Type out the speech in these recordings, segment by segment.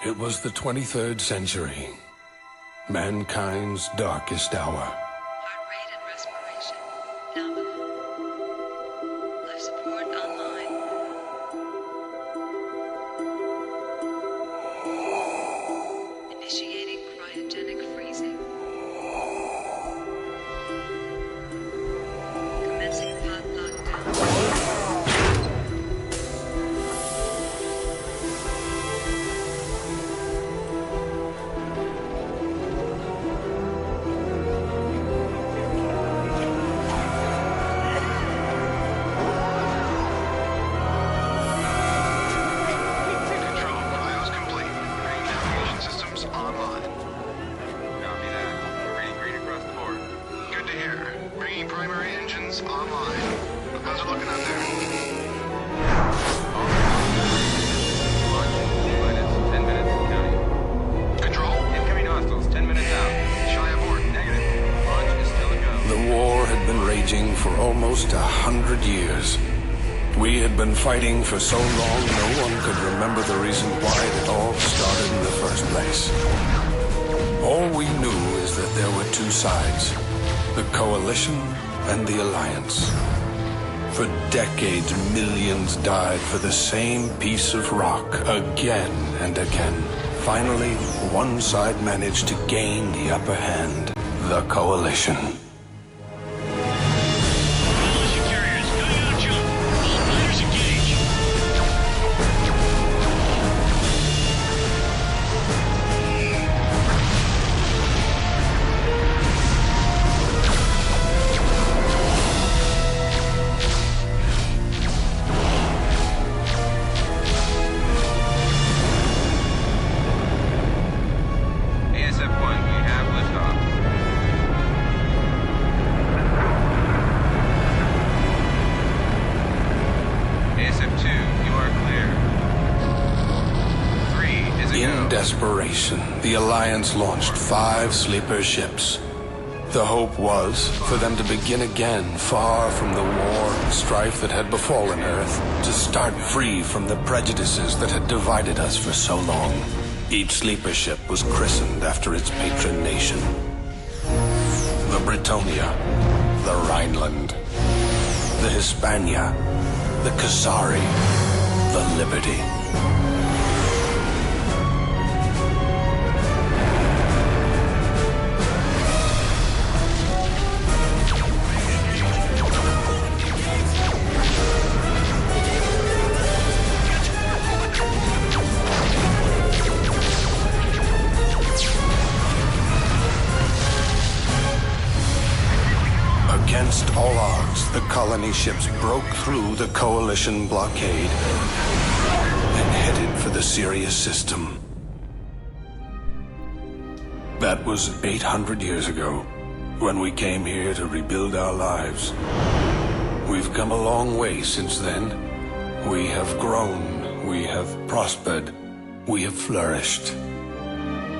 It was the 23rd century, mankind's darkest hour. Heart rate and respiration nominal. Life support online. Initiating cryogenic freezing. Commencing pod lockdown. For almost 100 years. We had been fighting for so long, no one could remember the reason why it all started in the first place. All we knew is that there were two sides, the Coalition and the Alliance. For decades, millions died for the same piece of rock, again and again. Finally, one side managed to gain the upper hand, the Coalition. The Alliance launched 5 sleeper ships. The hope was for them to begin again, far from the war and strife that had befallen Earth, to start free from the prejudices that had divided us for so long. Each sleeper ship was christened after its patron nation. The Britonia, the Rhineland, the Hispania, the Khazari, the Liberty. Against all odds, the colony ships broke through the Coalition blockade and headed for the Sirius system. That was 800 years ago, when we came here to rebuild our lives. We've come a long way since then. We have grown, we have prospered, we have flourished.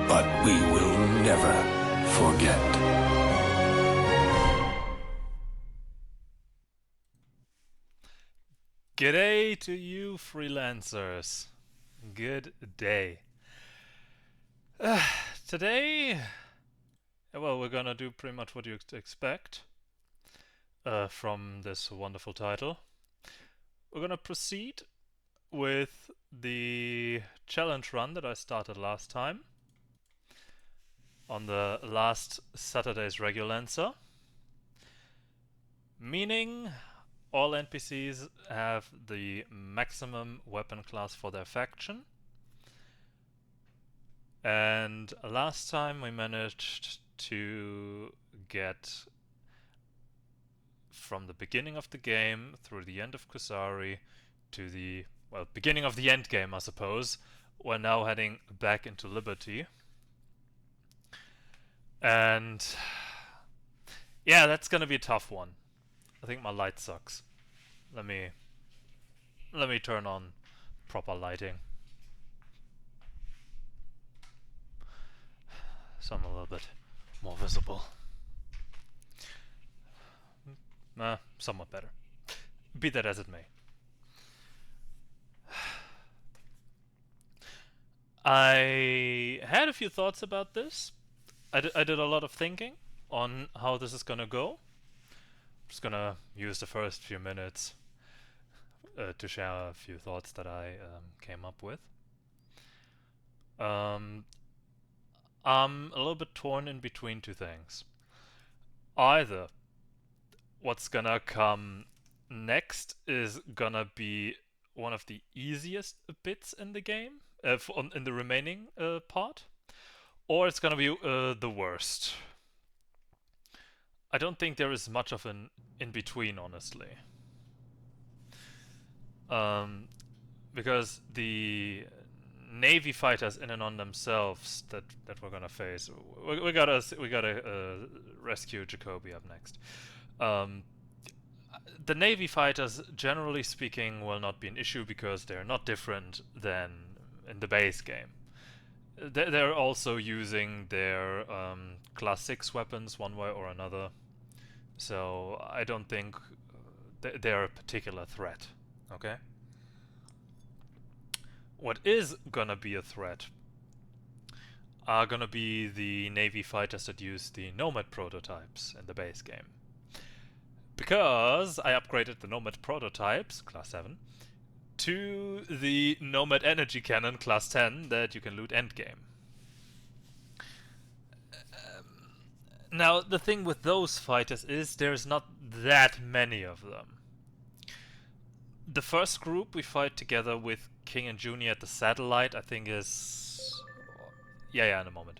But we will never forget. G'day to you freelancers. Good day. Today, well, we're gonna do pretty much what you expect from this wonderful title. We're gonna proceed with the challenge run that I started last time on the last Saturday's Regulancer, meaning all NPCs have the maximum weapon class for their faction. And last time we managed to get from the beginning of the game through the end of Khazari to the, well, beginning of the end game, I suppose. We're now heading back into Liberty. And yeah, that's gonna be a tough one. I think my light sucks. Let me turn on proper lighting. So I'm a little bit more visible. Somewhat better. Be that as it may. I had a few thoughts about this. I did a lot of thinking on how this is gonna go. I'm just gonna use the first few minutes to share a few thoughts that I came up with. Um, I'm a little bit torn in between two things. Either what's gonna come next is gonna be one of the easiest bits in the game, in the remaining part, or it's gonna be the worst. I don't think there is much of an in between, honestly. Um, because the Navy fighters in and on themselves that we're gonna face, we gotta rescue Jacoby up next. Um, the Navy fighters, generally speaking, will not be an issue because they're not different than in the base game. They're also using their class 6 weapons one way or another, so I don't think they're a particular threat. Okay? What is gonna be a threat are gonna be the Navy fighters that use the Nomad prototypes in the base game. Because I upgraded the Nomad prototypes, class 7, to the Nomad energy cannon, class 10, that you can loot endgame. Now, the thing with those fighters is there's not that many of them. The first group we fight together with King and Junior at the satellite, I think is... Yeah, in a moment.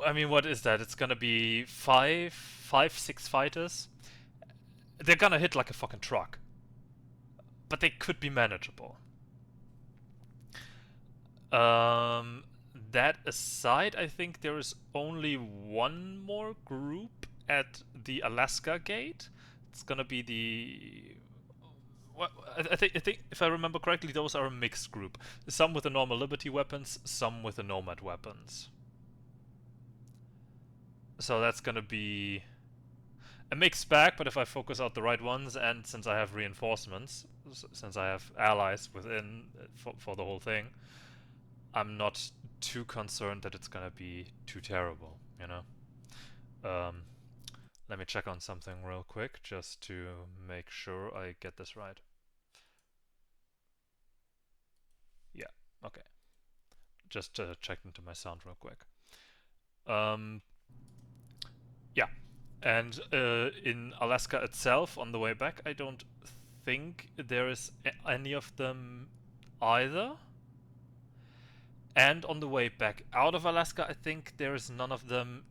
I mean, what is that? It's gonna be six fighters. They're gonna hit like a fucking truck. But they could be manageable. That aside, I think there is only one more group at the Alaska gate. It's gonna be the... Well, I think if I remember correctly, those are a mixed group. Some with the normal Liberty weapons, some with the Nomad weapons. So that's gonna be a mixed bag, but if I focus out the right ones, and since I have reinforcements, since I have allies within for the whole thing, I'm not too concerned that it's gonna be too terrible, you know? Let me check on something real quick, just to make sure I get this right. Yeah, okay. Just checked into my sound real quick. Yeah, and in Alaska itself, on the way back, I don't think there is any of them either. And on the way back out of Alaska, I think there is none of them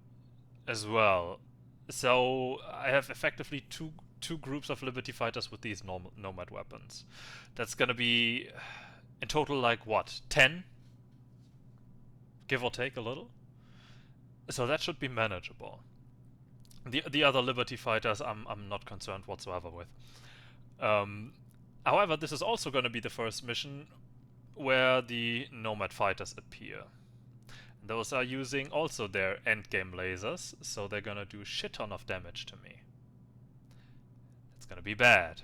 as well. So I have effectively two groups of Liberty fighters with these Nomad weapons. That's gonna be in total like what, 10? Give or take a little. So that should be manageable. The other Liberty fighters I'm not concerned whatsoever with. However, this is also going to be the first mission where the Nomad fighters appear. Those are using also their endgame lasers, so they're gonna do a shit ton of damage to me. It's gonna be bad.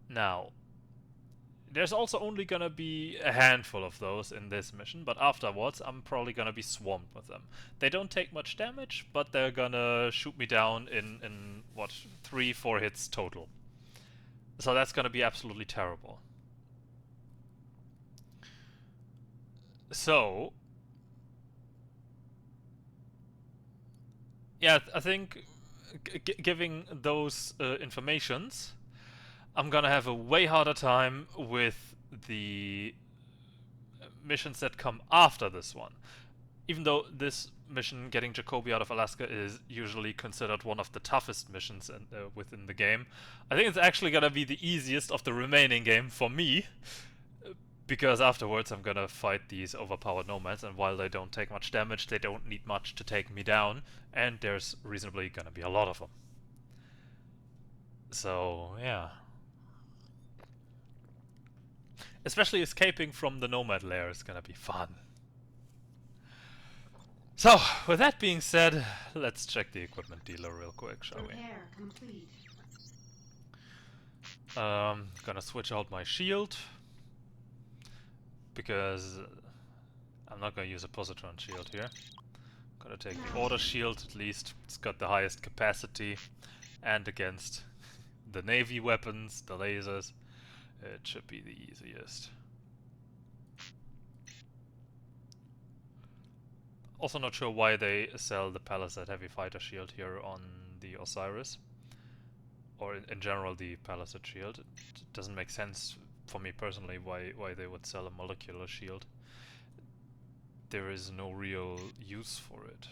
Now, there's also only gonna be a handful of those in this mission, but afterwards I'm probably gonna be swamped with them. They don't take much damage, but they're gonna shoot me down in what, 3-4 hits total. So that's gonna be absolutely terrible. So, yeah, I think giving those informations, I'm gonna have a way harder time with the missions that come after this one. Even though this mission, getting Jacoby out of Alaska, is usually considered one of the toughest missions within the game, I think it's actually gonna be the easiest of the remaining game for me, because afterwards I'm gonna fight these overpowered nomads, and while they don't take much damage, they don't need much to take me down, and there's reasonably gonna be a lot of them. So, yeah. Especially escaping from the nomad lair is gonna be fun. So, with that being said, let's check the equipment dealer real quick, shall we? Repair complete. Gonna switch out my shield. because I'm not gonna use a positron shield here. Gonna take the order shield, at least it's got the highest capacity, and against the navy weapons, the lasers, it should be the easiest. Also not sure why they sell the Palisade Heavy Fighter Shield here on the Osiris. Or in general the Palisade Shield. It doesn't make sense for me personally why they would sell a molecular shield. There is no real use for it.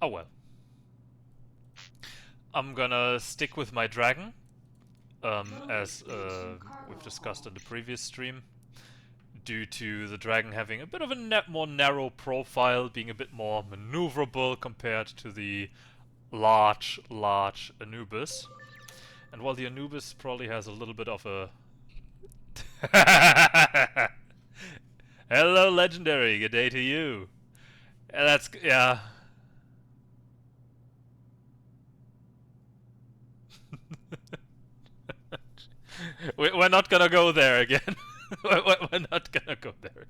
Oh well. I'm gonna stick with my dragon, as we've discussed in the previous stream, due to the dragon having a bit of a more narrow profile, being a bit more maneuverable compared to the large Anubis. And while the Anubis probably has a little bit of a... Hello, Legendary, good day to you. Yeah, that's... yeah. We're not gonna go there again. We're not gonna go there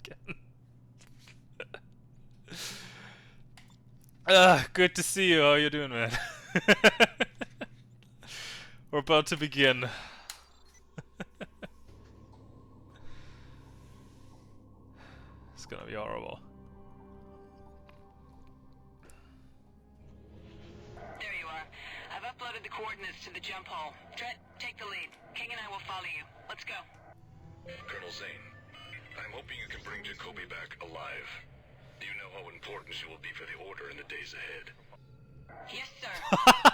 again. Good to see you. How you doing, man? We're about to begin. It's gonna be horrible. There you are. I've uploaded the coordinates to the jump hole. Trent, take the lead. King and I will follow you. Let's go. Colonel Zane, I'm hoping you can bring Jacoby back alive. Do you know how important she will be for the Order in the days ahead? Yes, sir.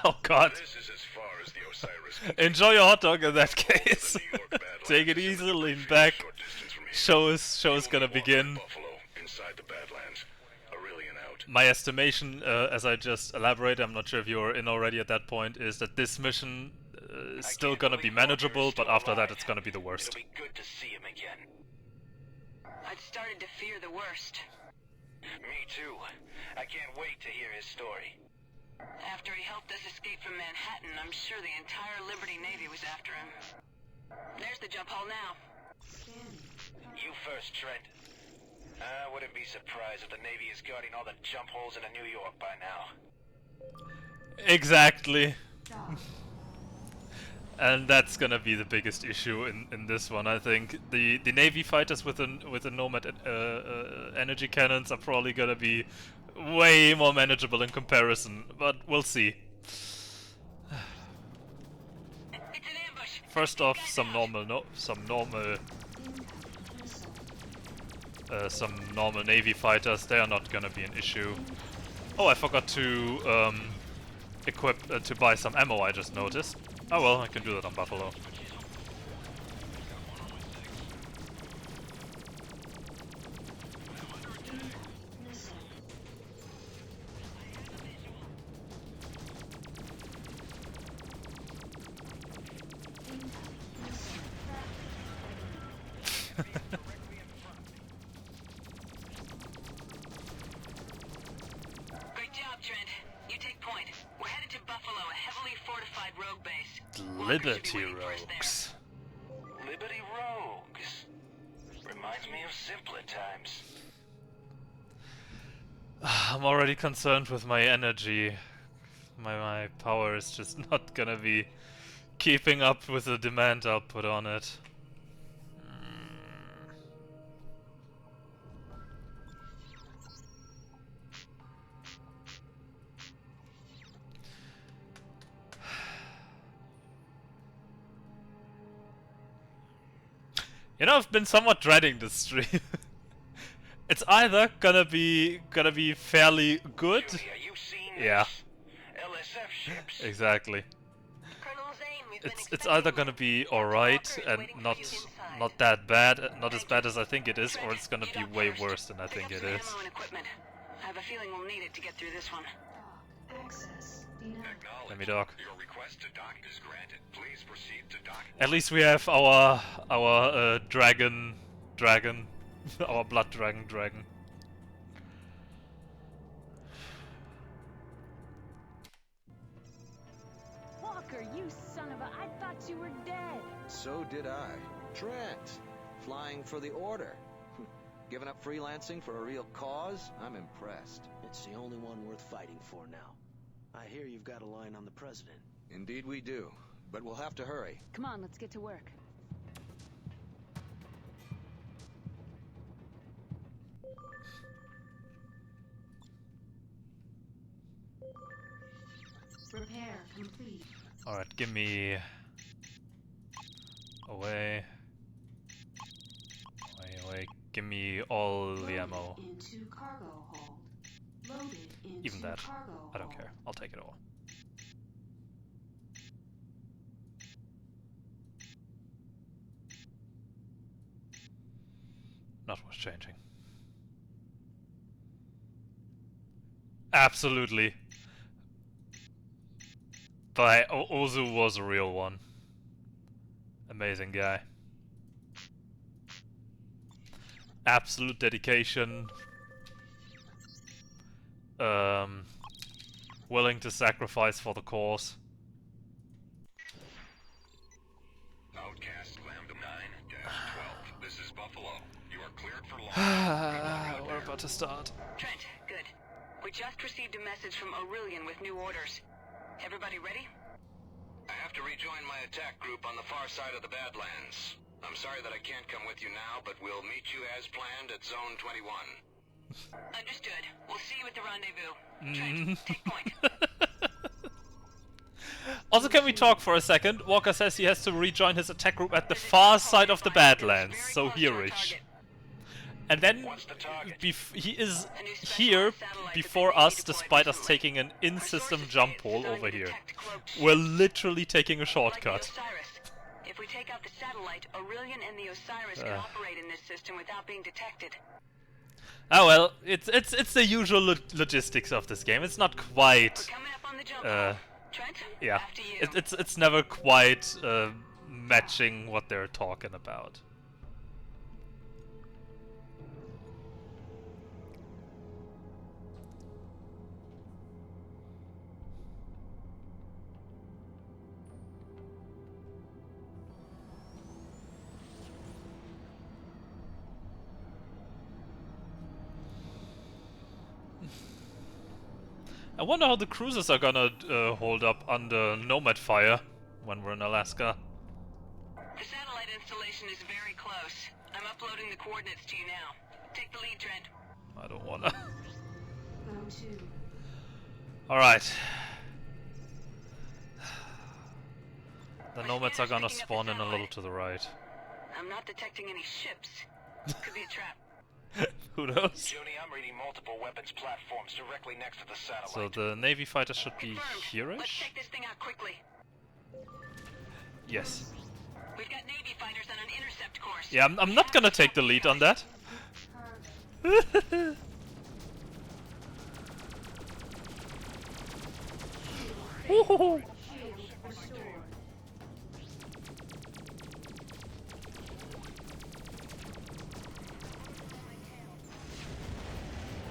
Oh god. This is as far as the Osiris. Enjoy your hot dog in that case. Take it easy, lean back. Show is gonna begin. Inside the Badlands. Aurelian out. My estimation, as I just elaborated, I'm not sure if you're in already at that point, is that this mission is still gonna be manageable, but after that it's gonna be the worst. It'll be good to see him again. I'd started to fear the worst. Me too. I can't wait to hear his story. After he helped us escape from Manhattan, I'm sure the entire Liberty Navy was after him. There's the jump hole now. You first, Trent. I wouldn't be surprised if the Navy is guarding all the jump holes in New York by now. Exactly. And that's gonna be the biggest issue in this one, I think. The Navy fighters with the Nomad energy cannons are probably gonna be way more manageable in comparison, but we'll see. It's an ambush. First off, some normal Navy fighters. They are not gonna be an issue. Oh, I forgot to equip to buy some ammo. I just noticed. Oh well, I can do that on Buffalo. Great job, Trent. You take point. We're headed to Buffalo, a heavily fortified rogue base. Liberty Rogues. Liberty Rogues. Reminds me of simpler times. I'm already concerned with my energy. My power is just not gonna be keeping up with the demand I'll put on it. You know, I've been somewhat dreading this stream. It's either gonna be fairly good. Are you seeing Yeah, LSF ships? exactly. Colonel Zane, we've been It's either gonna be alright and not that bad, not as bad as I think it is, or it's gonna be way worse than I think it is. Ammo and equipment. I have a feeling we'll need it to get through this one. Let me dock. Your request to dock is granted. Please proceed to dock. At least we have our dragon, our blood dragon. Walker, You son of a... I thought you were dead. So did I. Trent, flying for the Order. Giving up freelancing for a real cause? I'm impressed. It's the only one worth fighting for now. I hear you've got a line on the President. Indeed we do. But we'll have to hurry. Come on, let's get to work. Repair complete. Alright, give me... Away. Away. Give me all the ammo. Loaded into cargo hold. Loaded into Even that. cargo I don't hold. care. I'll take it all. Not worth changing. Absolutely. But Ozu was a real one. Amazing guy. Absolute dedication. Willing to sacrifice for the cause. Outcast Lambda 9-12. This is Buffalo. You are cleared for launch. We're about to start. Trent, good. We just received a message from Aurelian with new orders. Everybody ready? I have to rejoin my attack group on the far side of the Badlands. I'm sorry that I can't come with you now, but we'll meet you as planned at Zone 21. Understood. We'll see you at the rendezvous. Trent, take point. Also, can we talk for a second? Walker says he has to rejoin his attack group at the far side of the Badlands, so here-ish. And then What's the target? he is here before us, despite us taking an in-system jump hole over here. We're literally taking a Like shortcut. the Osiris. If we take out the satellite, Aurelian and the Osiris can operate in this system without being detected. Oh well, it's the usual logistics of this game. It's not quite, Coming up on the jump hole. Trent, yeah. after you. It's never quite matching what they're talking about. I wonder how the cruisers are gonna hold up under Nomad fire when we're in Alaska. The satellite installation is very close. I'm uploading the coordinates to you now. Take the lead, Trent. I don't wanna. Go to. Alright. The Nomads are gonna spawn in a little to the right. I'm not detecting any ships. Could be a trap. Who knows? Junie, I'm reading multiple weapons platforms directly next to the satellite. So the Navy fighter should be Confirmed. Let's here-ish? take this thing out quickly. Yes. We've got Navy fighters on an intercept course. Yeah, I'm not gonna take the lead on that. Shield restored.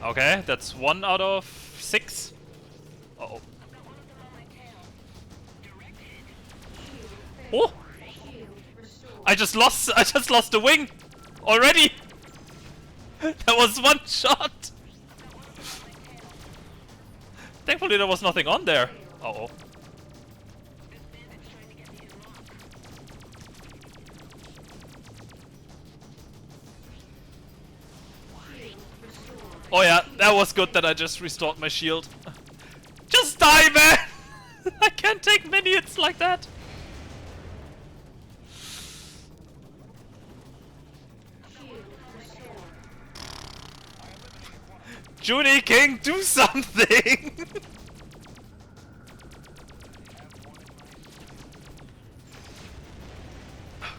Okay, that's 1 out of 6. Uh-oh. Oh! Shield restored. I just lost the wing! Already! That was one shot! Thankfully there was nothing on there. Uh-oh. Oh yeah, that was good that I just restored my shield. Just die, man! I can't take many hits like that. Shield restored. Junie King, do something!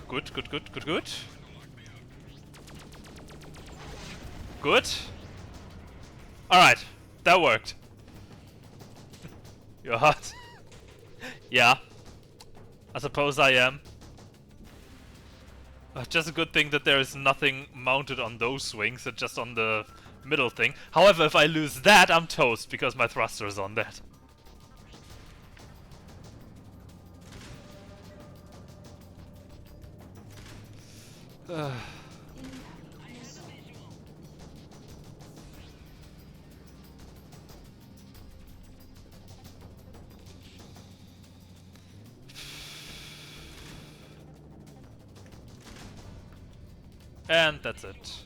Good. Good. Alright, that worked. You're hot. Yeah. I suppose I am. Just a good thing that there is nothing mounted on those swings, it's just on the middle thing. However, if I lose that, I'm toast because my thruster is on that. And that's it.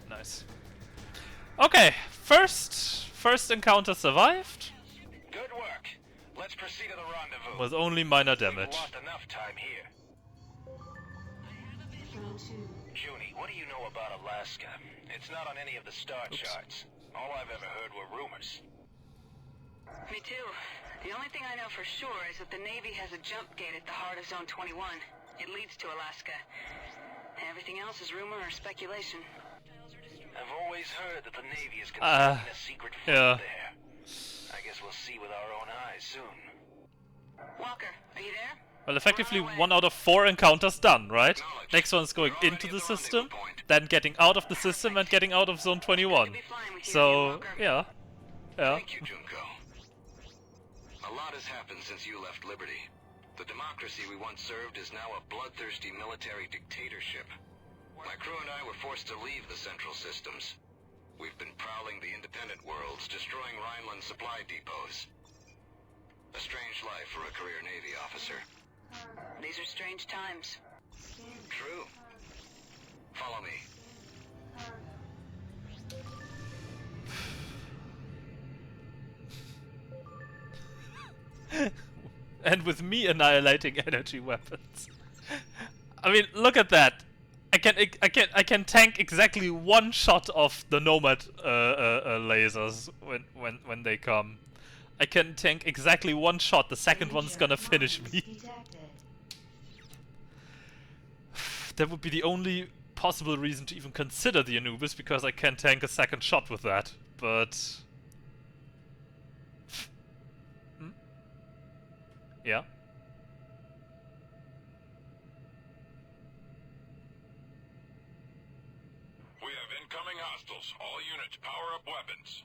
Nice. Okay, first encounter survived Good work. Let's proceed to the rendezvous. with only minor We've damage. lost enough time here. Round 2. Junie, what do you know about Alaska? It's not on any of the star charts. All I've ever heard were rumors. Me too. The only thing I know for sure is that the Navy has a jump gate at the heart of Zone 21. It leads to Alaska. Everything else is rumor or speculation. I've always heard that the Navy is constructing a secret fleet yeah. there. I guess we'll see with our own eyes soon. Walker, are you there? Well, effectively 1 out of 4 encounters done, right? Next one's going into the system, then getting out of the system and getting out of Zone 21. So, yeah. Yeah. Thank you, Junko. A lot has happened since you left Liberty. The democracy we once served is now a bloodthirsty military dictatorship. My crew and I were forced to leave the central systems. We've been prowling the independent worlds, destroying Rhineland supply depots. A strange life for a career Navy officer. These are strange times. True. Follow me. And with me annihilating energy weapons. I mean, look at that. I can tank exactly 1 shot of the Nomad lasers when they come. I can tank exactly 1 shot. The second one's gonna finish me. That would be the only possible reason to even consider the Anubis, because I can tank a second shot with that. But yeah. We have incoming hostiles. All units, power up weapons.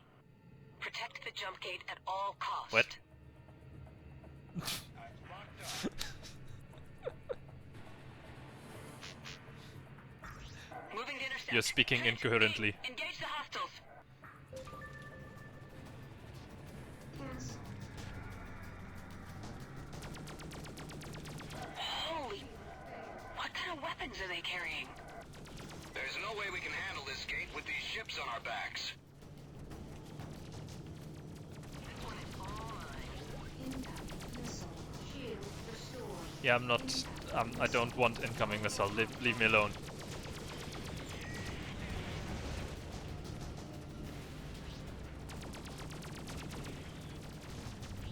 Protect the jump gate at all costs. What? Moving to intercept. You're speaking Trent, incoherently. Engage the hostiles. Holy... What kind of weapons are they carrying? There's no way we can handle this gate with these ships on our backs. Yeah, I'm not. I don't want incoming missile. Leave me alone.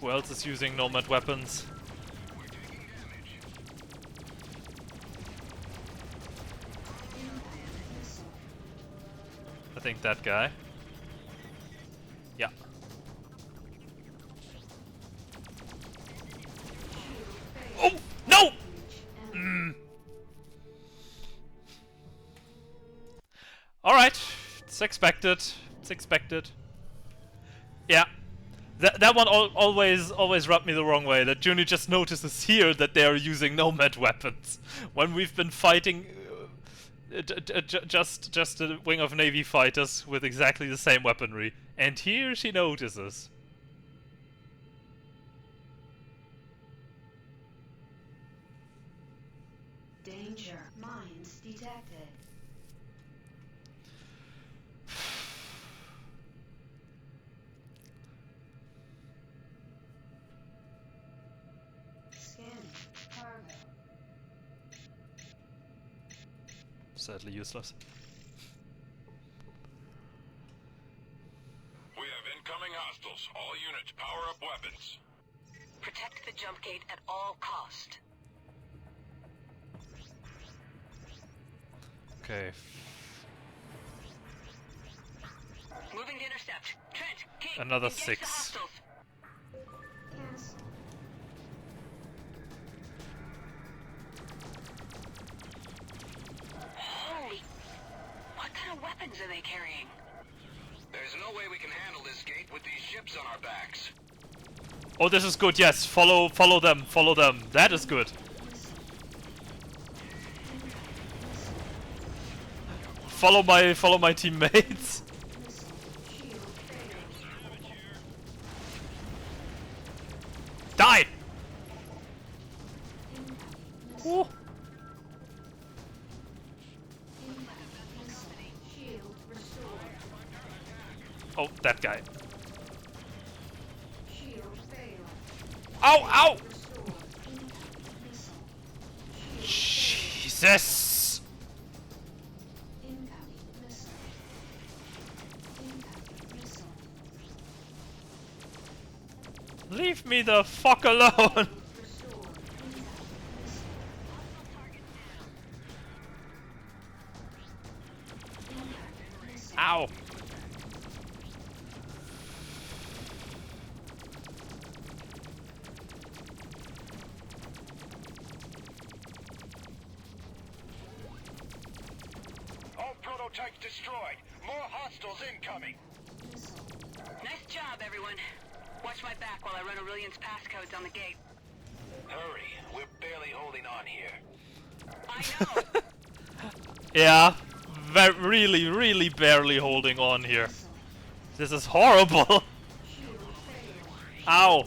Who else is using Nomad weapons? I think that guy. Yeah. Oh no! All right, it's expected. It's expected. Yeah. That one always rubbed me the wrong way. That Junie just notices here that they are using Nomad weapons when we've been fighting just a wing of Navy fighters with exactly the same weaponry, and here she notices. Danger. Mines detected. Scanning. Cargo. Sadly useless. We have incoming hostiles. All units, power up weapons. Protect the jump gate at all cost. Okay. Moving to intercept. Trent, King, Another engage the 6. hostiles. Cancel. Holy... What kind of weapons are they carrying? There's no way we can handle this gate with these ships on our backs. Oh, this is good. Yes, follow them. Follow them. That is good. follow my teammates. Die! Ooh. Oh, that guy. Ow, ow! Jesus! Leave me the fuck alone! Ow! All prototypes destroyed. More hostiles incoming. Nice job, everyone. Watch my back while I run Aurelian's passcodes on the gate. Hurry, we're barely holding on here. I know! Yeah, really barely holding on here. This is horrible! Ow!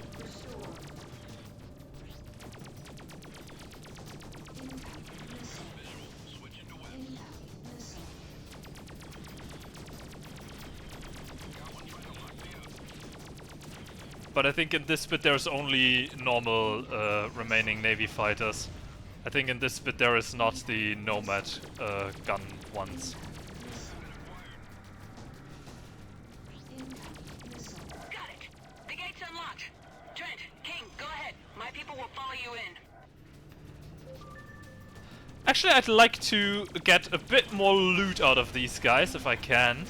But I think in this bit there's only normal remaining Navy fighters. I think in this bit there is not the Nomad gun ones. Got it! The gate's unlocked! Trent, King, go ahead. My people will follow you in. Actually, I'd like to get a bit more loot out of these guys if I can.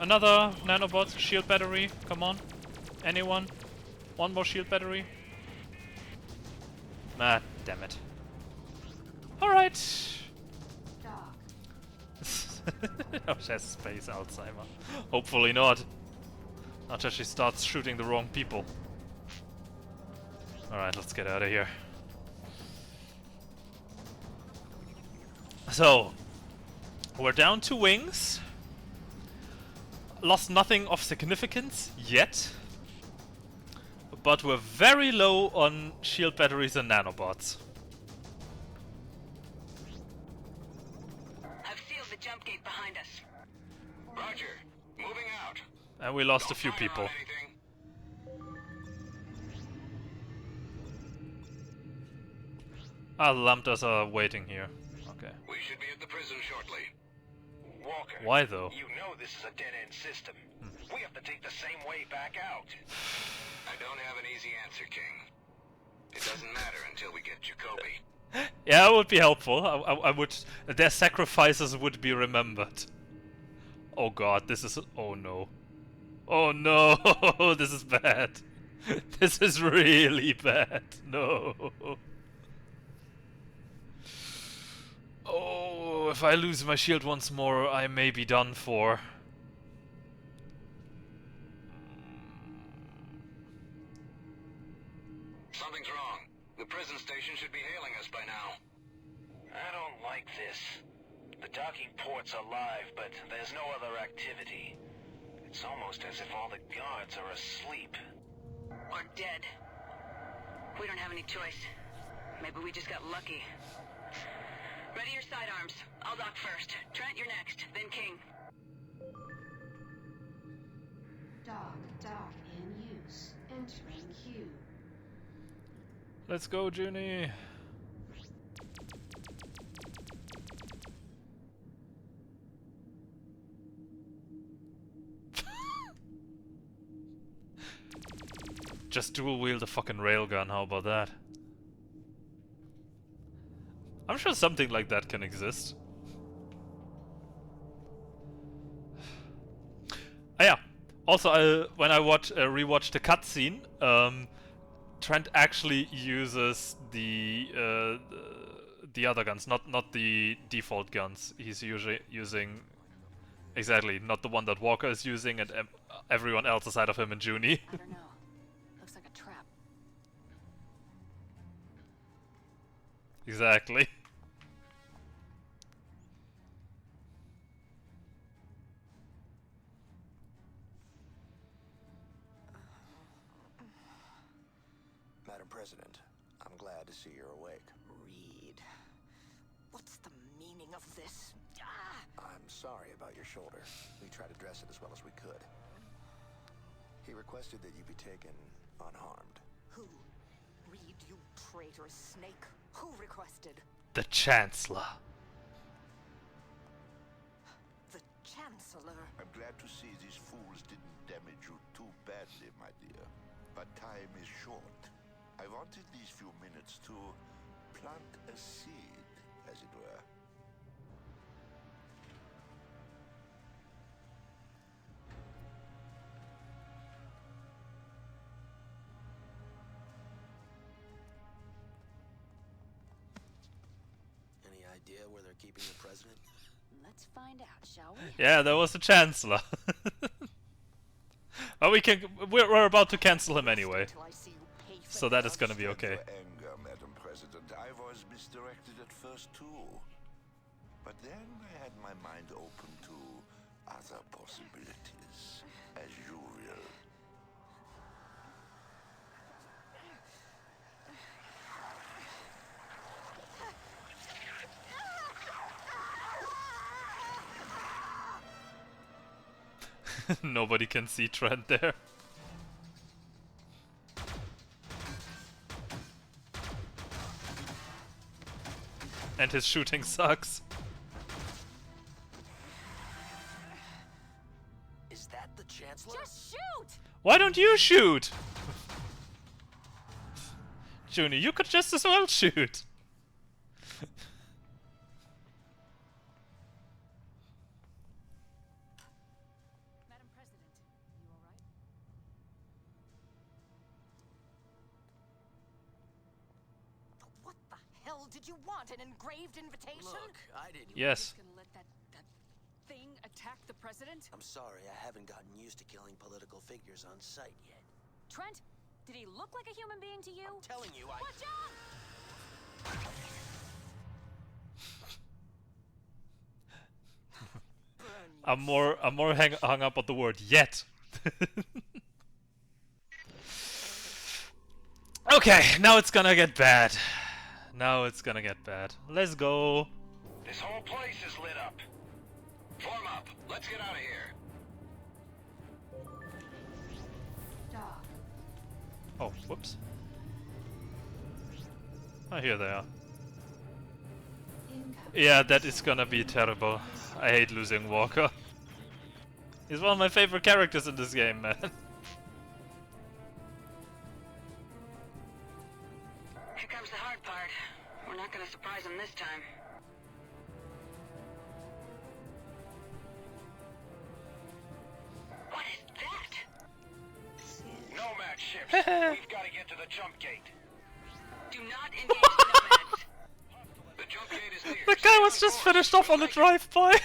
Another nanobot shield battery, come on. Anyone? One more shield battery? Ah, damn it. Alright. Oh, she has space Alzheimer. Hopefully not. Not that she starts shooting the wrong people. Alright, let's get out of here. So, we're down to wings. Lost nothing of significance yet. But we're very low on shield batteries and nanobots. I've sealed the jump gate behind us. Roger, moving out. And we lost a Don't few fire on people. anything. Ah, the lambdas are waiting here. Okay. We should be at the prison shortly. Walker. Why though? You know this is a dead-end system. We have to take the same way back out. I don't have an easy answer, King. It doesn't matter until we get Jacoby. Yeah, it would be helpful. I would. Their sacrifices would be remembered. Oh god, this is. Oh no. Oh no, this is bad. This is really bad. No. Oh, if I lose my shield once more, I may be done for. Something's wrong. The prison station should be hailing us by now. I don't like this. The docking port's alive, but there's no other activity. It's almost as if all the guards are asleep. Or dead. We don't have any choice. Maybe we just got lucky. Ready your sidearms. I'll dock first. Trent, you're next. Then King. Dock in use. Entering queue. Let's go, Junie. Just dual wield a fucking railgun, how about that? I'm sure something like that can exist. Ah, yeah. Also, when I rewatched the cutscene, Trent actually uses the other guns, not the default guns. He's usually using exactly not the one that Walker is using, and everyone else aside of him and Junie. I don't know. Looks like a trap. Exactly. Madam President. I'm glad to see you're awake. Reed. What's the meaning of this? I'm sorry about your shoulder. We tried to dress it as well as we could. He requested that you be taken unharmed. Who? Reed, you traitorous snake. Who requested? The Chancellor. The Chancellor. I'm glad to see these fools didn't damage you too badly, my dear. But time is short. I wanted these few minutes to plant a seed, as it were. Any idea where they're keeping the president? Let's find out, shall we? Yeah, there was the Chancellor. But we're about to cancel him anyway. So that is gonna be okay. Anger, Madam President. I was misdirected at first too. But then I had my mind open to other possibilities, as usual. Nobody can see Trent there. And his shooting sucks. Is that the Chancellor? Just shoot! Why don't you shoot? Junior, you could just as well shoot. Madam President, you alright? What the hell did you want? An engraved invitation? Look, I didn't. Yes. Gonna let that thing attack the president? I'm sorry, I haven't gotten used to killing political figures on sight yet. Trent, did he look like a human being to you? I'm telling you, I... Watch out! I'm more hung up on the word yet. Okay, now it's gonna get bad. Now it's gonna get bad. Let's go. This whole place is lit up. Form up. Let's get out of here. Dock. Oh, whoops. Oh, here they are. Incoming. Yeah, that is gonna be terrible. I hate losing Walker. He's one of my favorite characters in this game, man. Here comes the hard part. We're not gonna surprise him this time. What is that? Nomad ships. We've got to get to the jump gate. Do not engage the nomads. The jump gate is near. The guy was just finished off on a drive-by.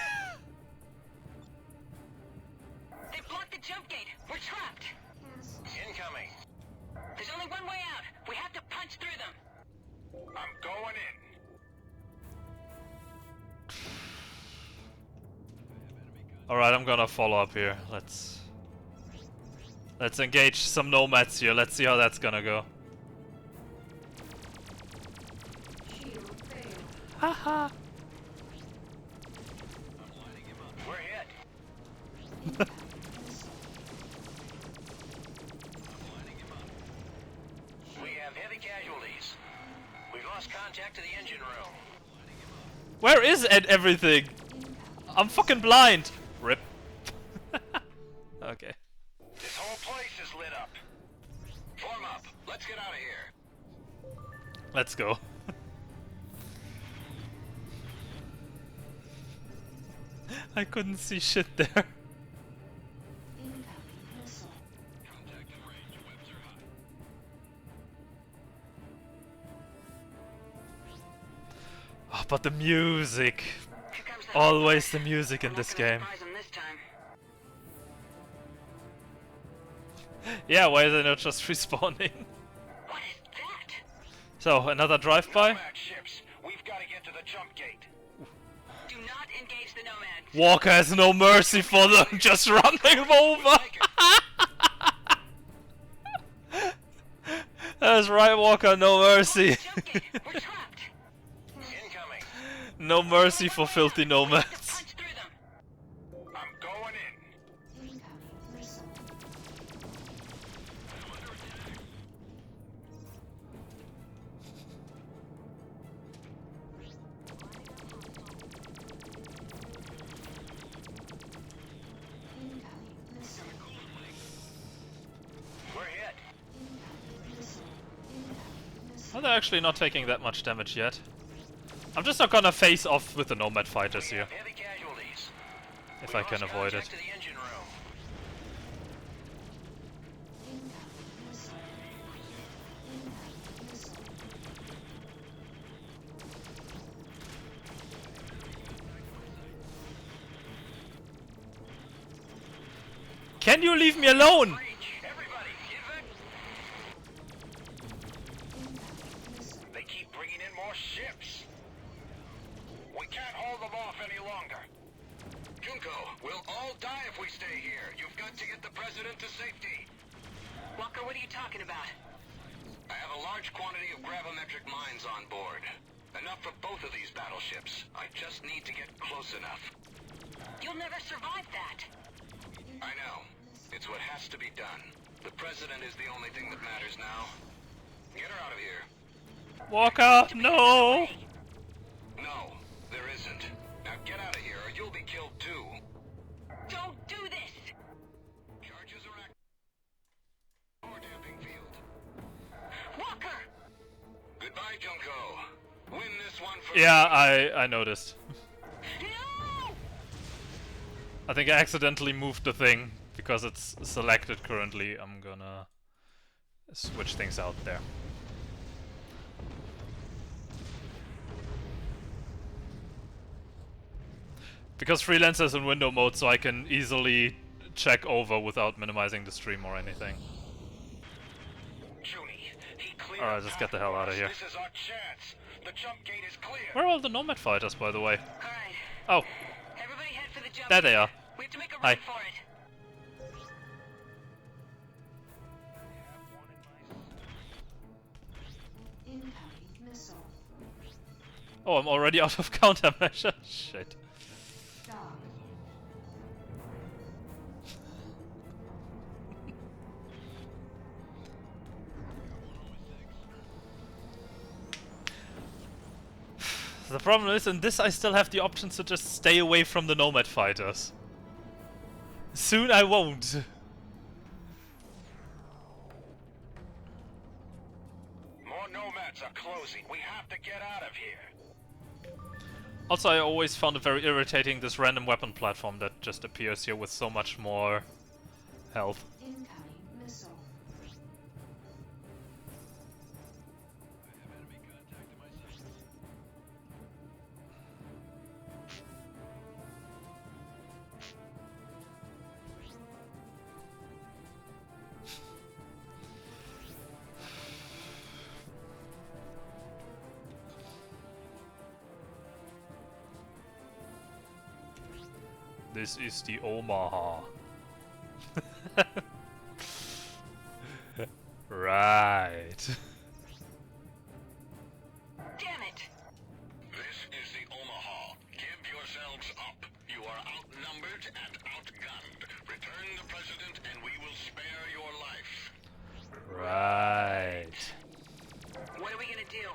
They blocked the jump gate. We're trapped. Incoming. There's only one way out. We have to punch through them. I'm going in. Alright, I'm gonna follow up here. Let's engage some nomads here. Let's see how that's gonna go. Shield failed. Haha. We're hit. Incoming missile. We have heavy casualties. We've lost contact to the engine room. Where is everything? I'm fucking blind. Rip. Okay. This whole place is lit up. Form up. Let's get out of here. Let's go. I couldn't see shit there. Incoming missile. Contact in range. Webs are hot. Oh, but the music. Here comes the Always the music in We're this not gonna game. surprise him this time. Yeah, why is it not just respawning? What is that? So, another drive-by? Nomad ships. We've got to get to the jump gate. Do not engage the nomads. Walker has no mercy for them, just running them over! That's right, Walker, no mercy. We're trapped. Incoming. No mercy for filthy nomads. Punch through them. I'm going in. Incoming missile. Incoming missile. We're hit. Incoming missile. Incoming missile. Well, they're actually not taking that much damage yet. I'm just not gonna face off with the nomad fighters here, Heavy casualties. if We I can lost avoid it. contact to the engine room. Incoming missile. Incoming missile. Can you leave me alone? Everybody, get back. Incoming missile. They keep bringing in more ships. We can't hold them off any longer. Junko, we'll all die if we stay here. You've got to get the president to safety. Walker, what are you talking about? I have a large quantity of gravimetric mines on board. Enough for both of these battleships. I just need to get close enough. You'll never survive that. I know. It's what has to be done. The president is the only thing that matters now. Get her out of here. Walker, no! No, there isn't. Now get out of here or you'll be killed too. Don't do this. Charges are active. Or damping field. Walker! Goodbye, Junko. Win this one for Yeah, I noticed. No! I think I accidentally moved the thing because it's selected currently. I'm gonna switch things out there. Because Freelancer is in window mode, so I can easily check over without minimizing the stream or anything. Junie, he cleared Alright, the let's get the path hell for out of us. here. This is our chance. The jump gate is clear. Where are all the nomad fighters, by the way? Alright. Oh, Everybody head for the jump. there they are. We have to make a Hi. run for it. Incoming missile. Oh, I'm already out of countermeasure. Shit. Dock. The problem is, in this I still have the option to just stay away from the nomad fighters. Soon I won't. More nomads are closing. We have to get out of here. Also, I always found it very irritating, this random weapon platform that just appears here with so much more health. Incoming missile. This is the Omaha. Right. Damn it! This is the Omaha. Give yourselves up. You are outnumbered and outgunned. Return the president and we will spare your life. Right. What are we gonna do?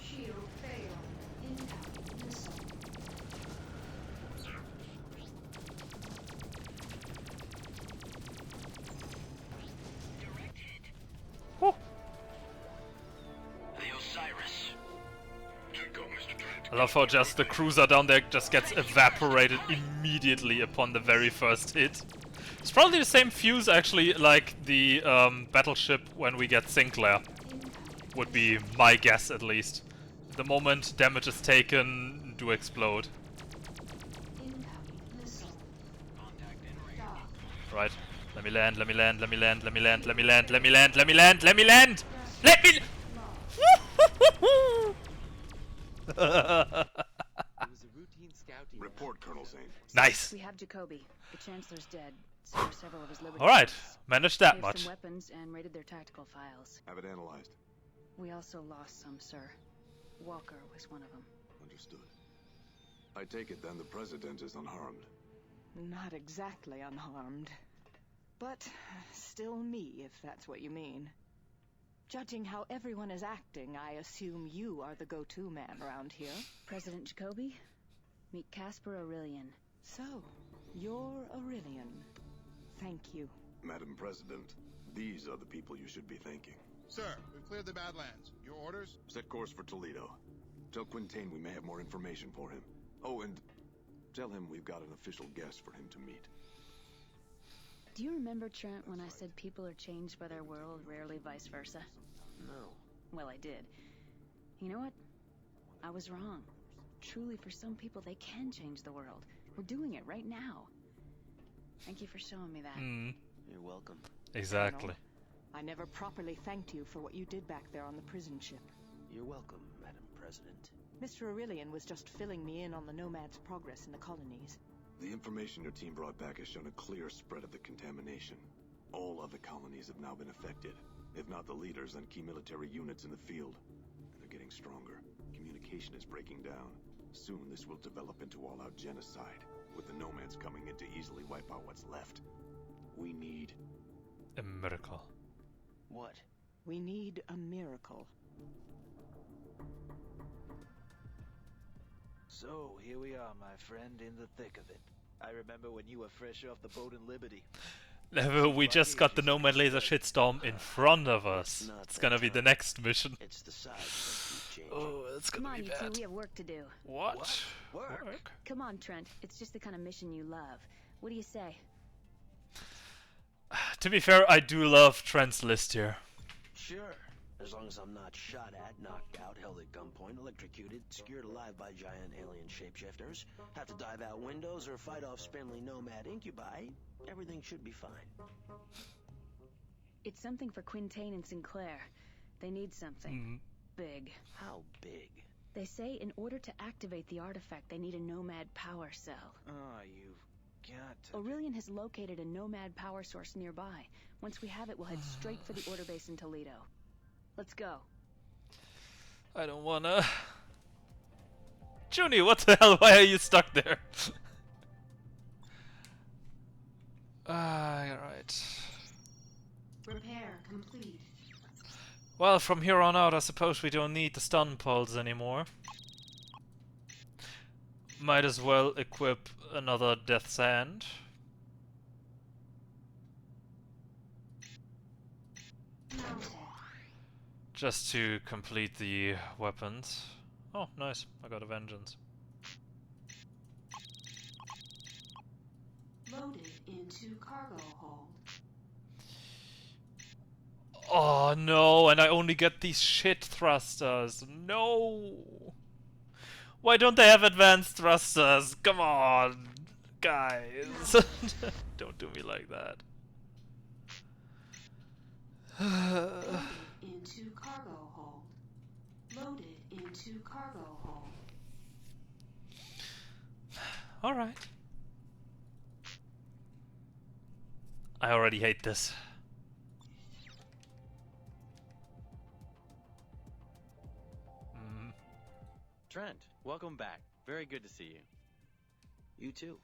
Shield failed. Incoming missile. Direct hit. Whew. The Osiris. Junko, Mr. Trent. I love how just the cruiser down there just gets evaporated immediately upon the very first hit. It's probably the same fuse actually like the battleship when we get Sinclair. Would be my guess at least. The moment damage is taken, do explode. Incoming missile. Dock. Right. Let me land, let me land, let me land, let me land, let me land, let me land, let me land, let me land! Let me Lost. It was a routine scan Report, Colonel Zane. Nice. We have Jacoby. The Chancellor's dead. So are several of his Liberty. All right, forces. managed that We have much. some weapons and raided their tactical files. Have it analyzed. We also lost some, sir. Walker was one of them. Understood. I take it then the President is unharmed. Not exactly unharmed. But still me, if that's what you mean. Judging how everyone is acting, I assume you are the go-to man around here. President Jacoby, meet Casper Aurelian. So, you're Aurelian. Thank you. Madam President, these are the people you should be thanking. Sir, we've cleared the Badlands. Your orders? Set course for Toledo. Tell Quintain we may have more information for him. Oh, and tell him we've got an official guest for him to meet. Do you remember, Trent, when I said people are changed by their world, rarely vice versa? No. Well, I did. You know what? I was wrong. Truly, for some people, they can change the world. We're doing it right now. Thank you for showing me that. You're welcome. Exactly. Colonel, I never properly thanked you for what you did back there on the prison ship. You're welcome, Madam President. Mr. Aurelian was just filling me in on the Nomad's progress in the colonies. The information your team brought back has shown a clear spread of the contamination. All other colonies have now been affected. If not the leaders, then key military units in the field. And they're getting stronger. Communication is breaking down. Soon this will develop into all-out genocide, with the Nomads coming in to easily wipe out what's left. We need... a miracle. What? We need a miracle. So, here we are, my friend, in the thick of it. I remember when you were fresh off the boat in Liberty. We just got the Nomad laser shitstorm in front of us. It's gonna be the next mission. It's the size that keep changing. Oh, it's Come gonna on, be you two, bad. we have work to do. What? Work? Come on, Trent. It's just the kind of mission you love. What do you say? To be fair, I do love Trent's list here. Sure. As long as I'm not shot at, knocked out, held at gunpoint, electrocuted, skewered alive by giant alien shapeshifters, have to dive out windows or fight off spindly nomad incubi, everything should be fine. It's something for Quintain and Sinclair. They need something. Big. How big? They say in order to activate the artifact, they need a Nomad power cell. Oh, you've got to... Aurelian has located a Nomad power source nearby. Once we have it, we'll head straight for the order base in Toledo. Let's go. I don't wanna... Junie, what the hell? Why are you stuck there? Alright. Repair complete. Well, from here on out, I suppose we don't need the stun pulse anymore. Might as well equip another Death's Hand. Just to complete the weapons. Oh, nice. I got a Vengeance. Loaded into cargo hold. Oh no, and I only get these shit thrusters. No! Why don't they have advanced thrusters? Come on, guys. Don't do me like that. Loaded into cargo hold. Loaded into cargo hold. Alright. I already hate this. Trent, welcome back. Very good to see you. You too.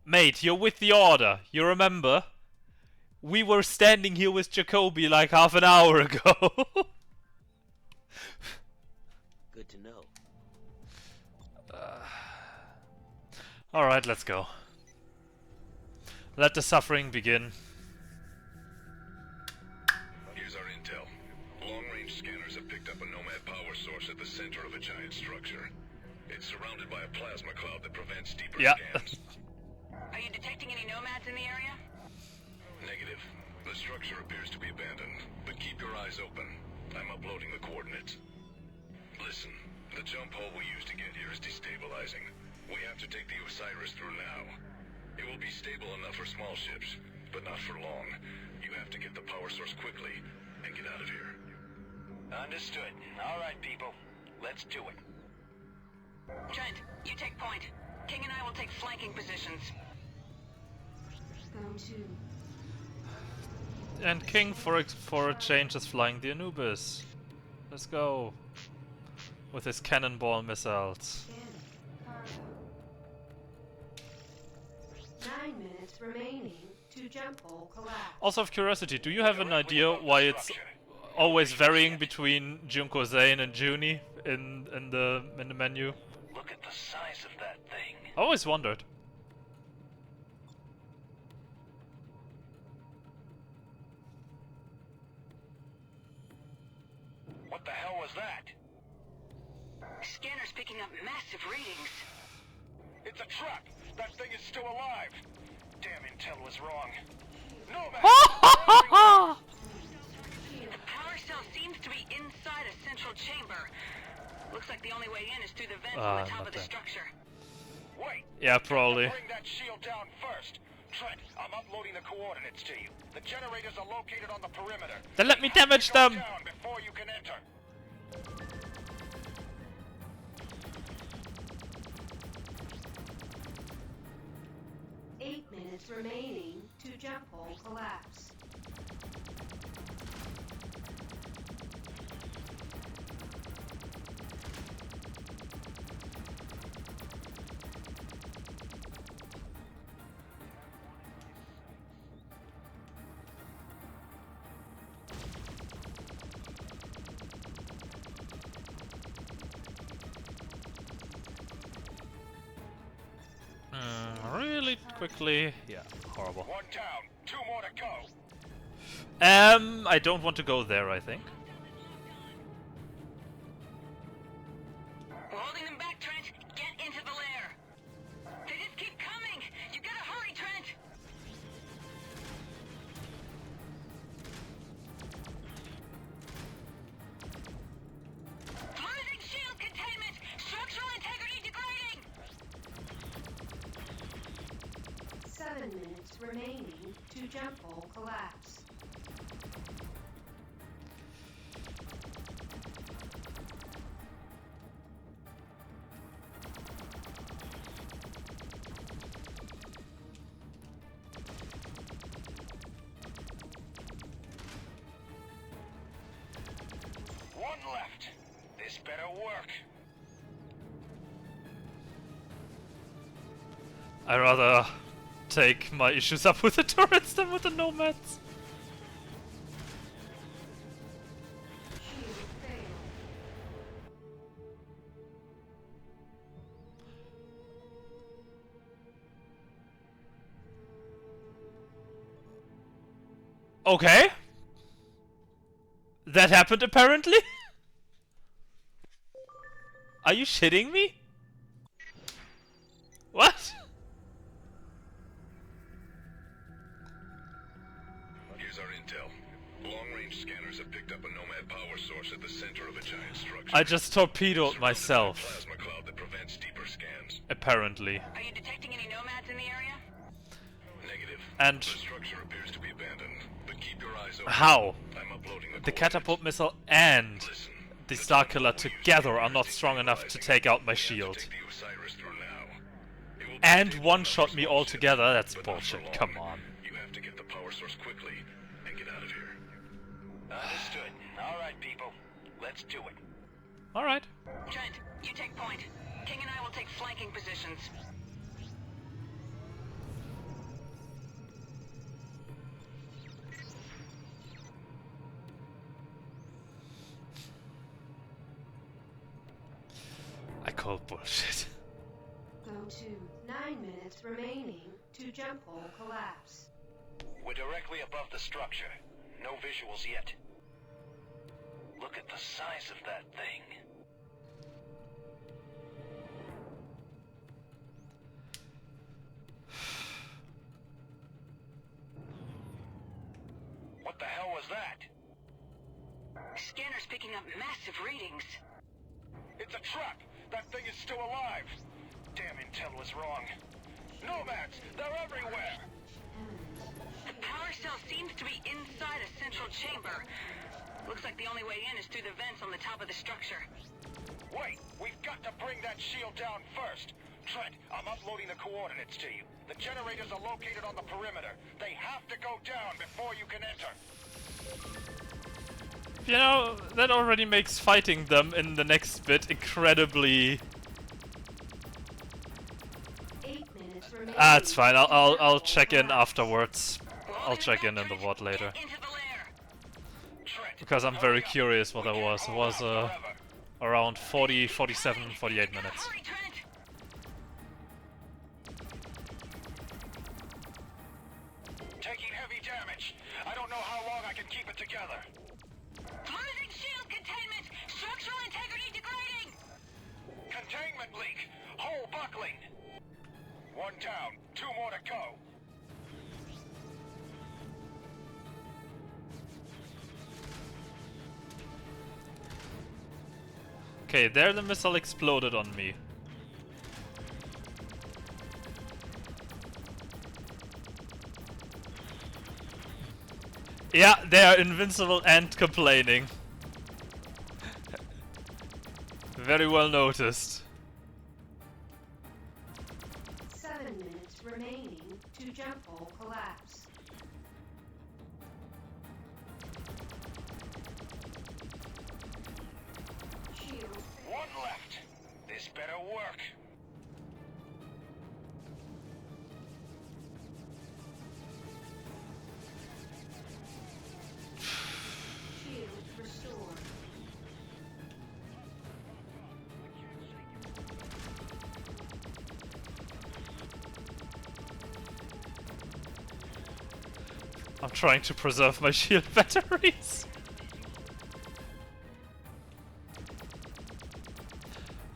Mate, you're with the Order. You remember? We were standing here with Jacoby like half an hour ago. Good to know. Alright, let's go. Let the suffering begin. Here's our intel. Long-range scanners have picked up a Nomad power source at the center of a giant structure. It's surrounded by a plasma cloud that prevents deeper scans. Are you detecting any Nomads in the area? Negative. The structure appears to be abandoned, but keep your eyes open. I'm uploading the coordinates. Listen, the jump hole we used to get here is destabilizing. We have to take the Osiris through now. It will be stable enough for small ships, but not for long. You have to get the power source quickly and get out of here. Understood. All right, people. Let's do it. Trent, you take point. King and I will take flanking positions. Go to. And King, for a change, is flying the Anubis. Let's go. With his cannonball missiles. Cargo. 9 minutes remaining to jump hole collapse. Also, of curiosity, do you have an idea why it's always varying between Junko Zane and Junie in the menu? Look at the size of that thing. I always wondered. What the hell was that? Scanner's picking up massive readings. It's a truck! That thing is still alive! Damn, Intel was wrong. No, man! The power cell seems to be inside a central chamber. Looks like the only way in is through the vents on the top of the structure. Wait! Yeah, probably. Bring that shield down first. Trent, I'm uploading the coordinates to you. The generators are located on the perimeter. Then let me damage them! Down before you can enter. Minutes remaining to jump hole collapse. Really quickly. Yeah, horrible. One down, 2 more to go. I don't want to go there, I think. We're holding them back, Trent. Get into the lair. They just keep coming. You gotta hurry, Trent. Losing shield containment. Structural integrity degrading. 7 minutes remaining to jump hole collapse. One left. This better work. I rather take my issues up with the turrets than with the nomads. Okay. That happened apparently? Are you shitting me? What? Here's our intel. Long-range scanners have picked up a nomad power source at the center of a giant structure. I just torpedoed myself. Plasma cloud that prevents deeper scans. Apparently. Are you detecting any nomads in the area? Negative. And the structure appears to be abandoned, but keep your eyes open. how? I'm uploading The catapult missile and the Starkiller together are not strong enough to take out my shield. And one-shot me all together? That's bullshit, come on. You have to get the power source quickly and get out of here. Understood. All right, people. Let's do it. Alright. Trent, you take point. King and I will take flanking positions. I call bullshit. Go to 9 minutes remaining to jump hole collapse. We're directly above the structure. No visuals yet. Look at the size of that thing. What the hell was that? Scanner's picking up massive readings. It's a truck! That thing is still alive! Damn, Intel was wrong. Nomads! They're everywhere! The power cell seems to be inside a central chamber. Looks like the only way in is through the vents on the top of the structure. Wait, we've got to bring that shield down first. Trent, I'm uploading the coordinates to you. The generators are located on the perimeter. They have to go down before you can enter. You know, that already makes fighting them in the next bit incredibly... 8 minutes remaining. Ah, it's fine. I'll check in afterwards. I'll check in the VOD later. Because I'm very curious what that was. It was around 40, 47, 48 minutes. Taking heavy damage. I don't know how long I can keep it together. Losing shield containment! Structural integrity degrading! Containment leak. Hole buckling. One down. 2 more to go. Okay, there the missile exploded on me. Yeah, they are invincible and complaining. Very well noticed. 7 minutes remaining to jump hole collapse. Shield. 1 left. This better work. Shield restored. I'm trying to preserve my shield batteries.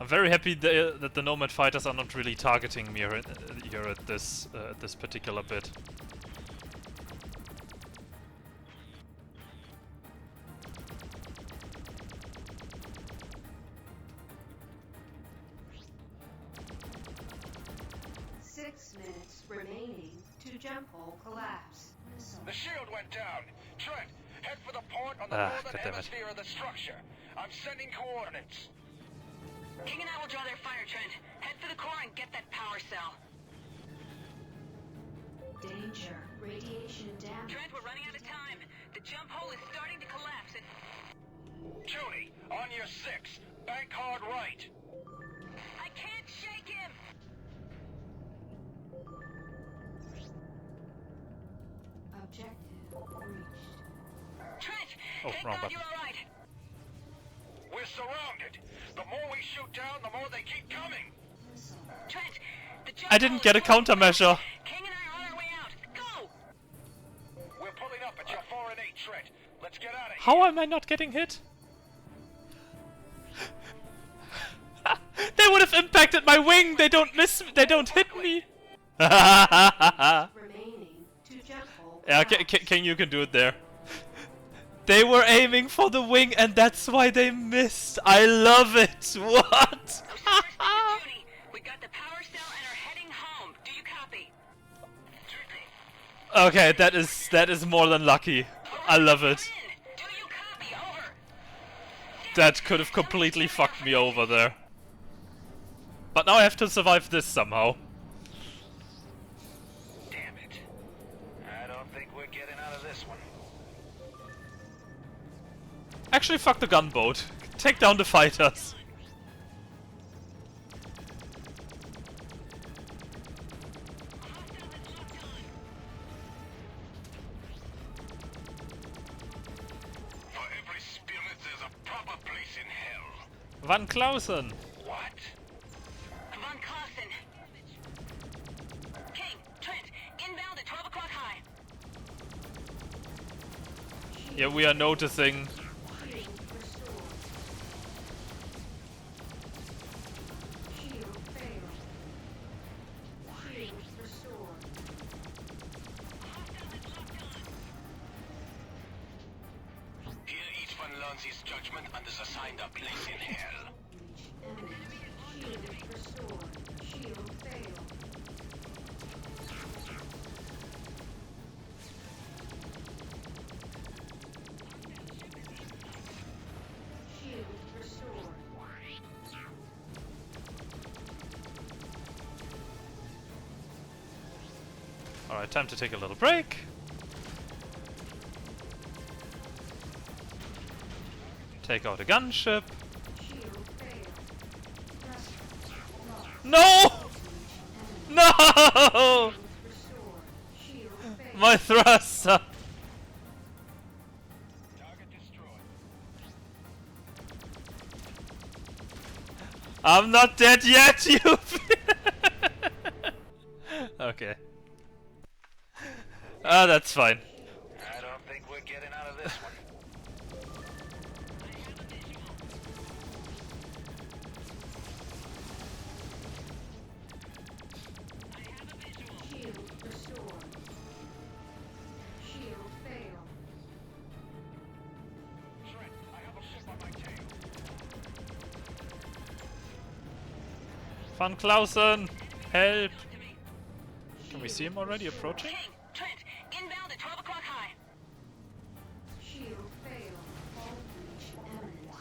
I'm very happy that the Nomad fighters are not really targeting me here at this particular bit. Remaining to jump hole collapse. The shield went down. Trent, head for the port on the northern hemisphere of the structure. I'm sending coordinates. King and I will draw their fire, Trent. Head for the core and get that power cell. Danger. Radiation damage. Trent, we're running out of time. The jump hole is starting to collapse and... Judy, on your 6. Bank hard right. I can't shake him! Objective reached. Trent! Oh, thank wrong God button. you're alright! We're surrounded. The more we shoot down, the more they keep coming. Trent! The jump I didn't get a countermeasure. King and I are on our way out. Go! We're pulling up at your 4 and 8, Trent. Let's get out of here. How am I not getting hit? They would have impacted my wing. They don't miss. They don't hit me. Remaining to jump hole. Yeah, you can do it there. They were aiming for the wing, and that's why they missed. I love it. What? We got the power cell and are heading home. Do you copy? Okay, that is more than lucky. I love it. Do you copy? Over. That could have completely fucked me over there. But now I have to survive this somehow. Damn it. I don't think we're getting out of this one. Actually, fuck the gunboat. Take down the fighters. For every spirit, there's a proper place in hell. Van Clausen. What? Von Clausen. King, Trent, inbound at 12 o'clock high. Yeah, we are noticing. Shield failed. Shield restored. Here each one learns his judgment and is assigned a place in hell. Enemy. Shield restored. Shield failed. Alright, time to take a little break. Take out a gunship. No! No! My thruster! I'm not dead yet, you! Okay. Ah, that's fine. I don't think we're getting out of this one. Shield restored. Shield failed. Trent, I have a ship on my tail. Van Clausen! Help! Can we see him already approaching? Trent, inbound at 12 o'clock high. Shield failed. All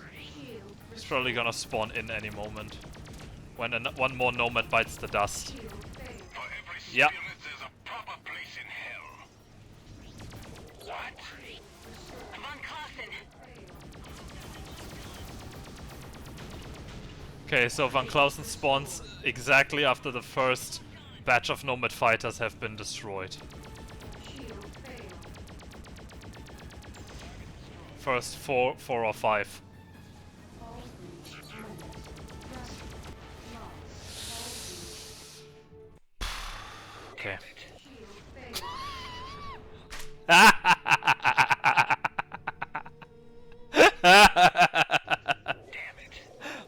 breach imminent. Shield He's probably gonna spawn in any moment. When one more nomad bites the dust. Yeah. There's a proper place in hell. What? Von Clausen. Okay, so Van Clausen spawns exactly after the first batch of nomad fighters have been destroyed. Shield failed. First four or five. All breach imminent. Thrust lost. Okay. Shield failed.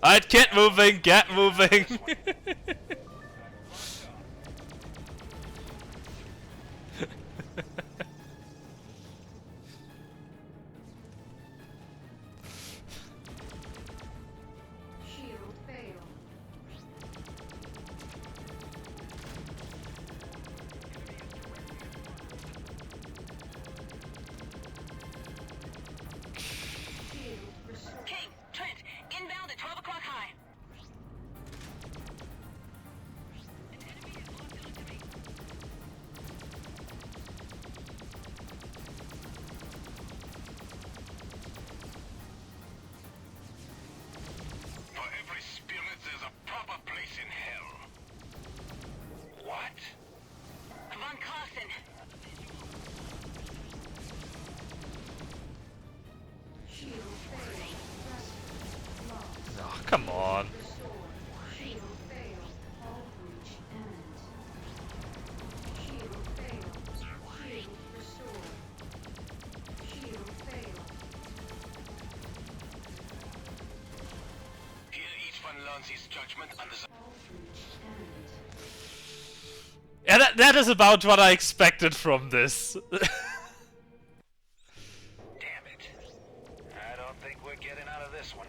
Alright, get moving, get moving! Shield failed. Shield restored. King, Trent, inbound at 12 o'clock high. For every spirit, there's a proper place in hell. What? Von Clausen. Shield failed. Thrust lost. Oh, come on. Restored. Shield failed. All breach imminent. Shield failed. Shield restored. Shield failed. Here each one learns his judgment under the... All breach imminent. Yeah, that is about what I expected from this. Damn it. I don't think we're getting out of this one.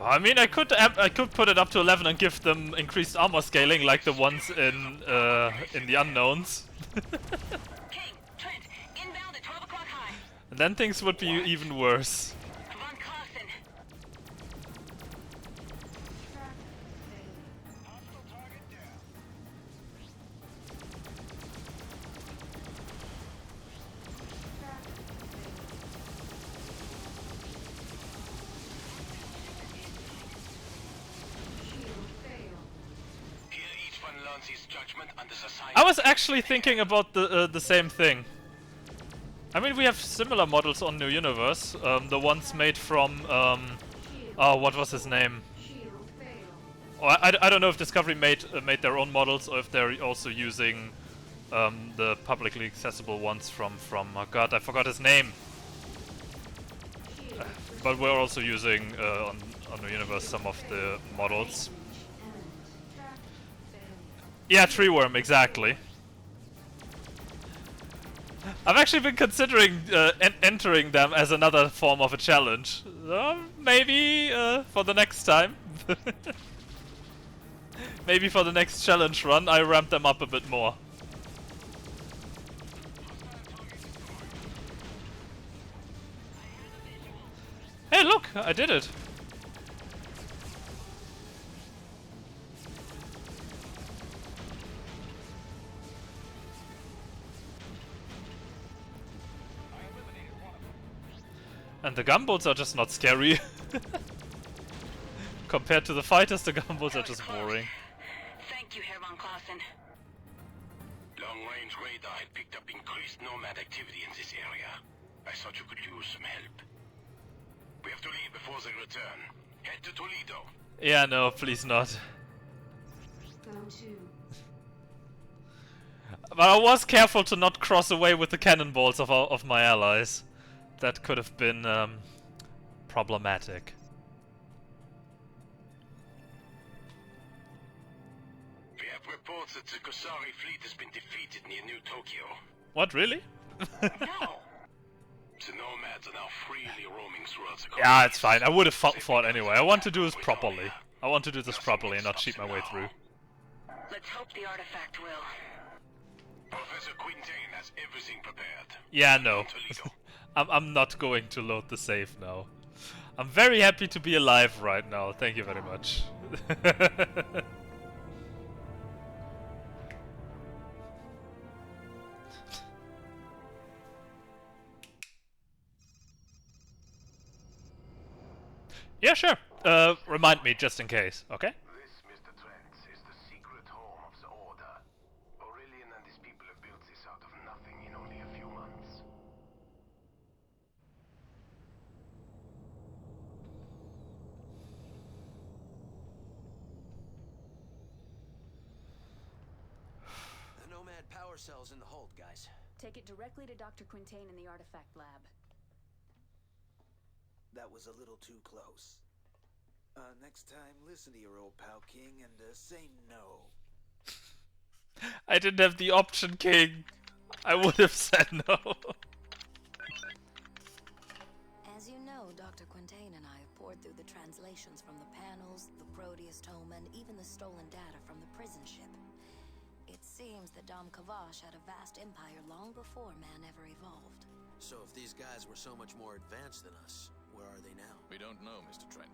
I mean, I could put it up to 11 and give them increased armor scaling like the ones in the unknowns. King, Trent, inbound at 12 o'clock high. And then things would be even worse. Von Clausen. Track failed. Track failed. Shield failed. Here each one learns his judgment under society. I was actually thinking about the same thing. I mean, we have similar models on New Universe. The ones made from oh, what was his name? Shield failed. Oh, I don't know if Discovery made their own models or if they're also using the publicly accessible ones from oh god, I forgot his name. But we're also using on New Universe some of the models. Track failed. Yeah, tree worm, exactly. I've actually been considering entering them as another form of a challenge. Maybe for the next time. Maybe for the next challenge run, I ramp them up a bit more. Hey, look! I did it! And the gunboats are just not scary. Compared to the fighters, the gunboats are just boring. Thank you, Herr von Clausen. Long-range radar had picked up increased nomad activity in this area. I thought you could use some help. We have to leave before they return. Head to Toledo. Yeah, no, please not. Zone 2. But I was careful to not cross away with the cannonballs of my allies. That could have been problematic. We have reports that the Kosari fleet has been defeated near New Tokyo. What, really? No! The nomads are now freely roaming throughout the country. Yeah, it's fine. I would have fought anyway. I want to do this properly. I want to do this properly and not cheat my way through. Let's hope the artifact will. Professor Quintain has everything prepared. Yeah, no. I'm not going to load the save now. I'm very happy to be alive right now. Thank you very much. Yeah, sure. Remind me just in case, okay? This, Mr. Trent, is the secret home of the Order. Aurelian and his people have built this out of nothing in only a few months. The Nomad power cell's in the hold, guys. Take it directly to Dr. Quintain in the artifact lab. That was a little too close. Next time, listen to your old pal King and say no. I didn't have the option, King. I would have said no. As you know, Dr. Quintain and I have poured through the translations from the panels, the Proteus tome, and even the stolen data from the prison ship. It seems that Dom Kavash had a vast empire long before man ever evolved. So if these guys were so much more advanced than us, where are they now? We don't know, Mr. Trent.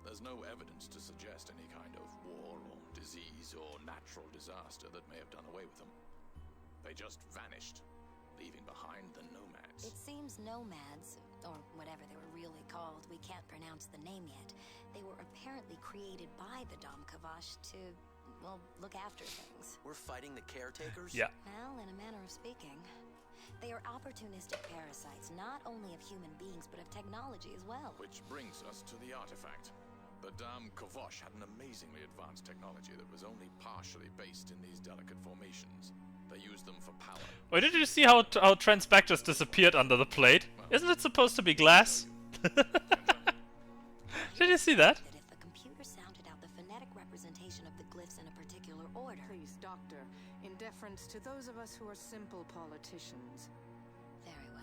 There's no evidence to suggest any kind of war or disease or natural disaster that may have done away with them. They just vanished, leaving behind the nomads. It seems nomads, or whatever they were really called, we can't pronounce the name yet. They were apparently created by the Dom Kavash to, well, look after things. We're fighting the caretakers? Yeah. Well, in a manner of speaking. They are opportunistic parasites, not only of human beings, but of technology as well. Which brings us to the artifact. The Dam Kavosh had an amazingly advanced technology that was only partially based in these delicate formations. They used them for power. Wait, did you see how Transback just disappeared under the plate? Isn't it supposed to be glass? Did you see that? That if the computer sounded out the phonetic representation of the glyphs in a particular order... Please, Doctor, in deference to those of us who are simple politicians. Very well.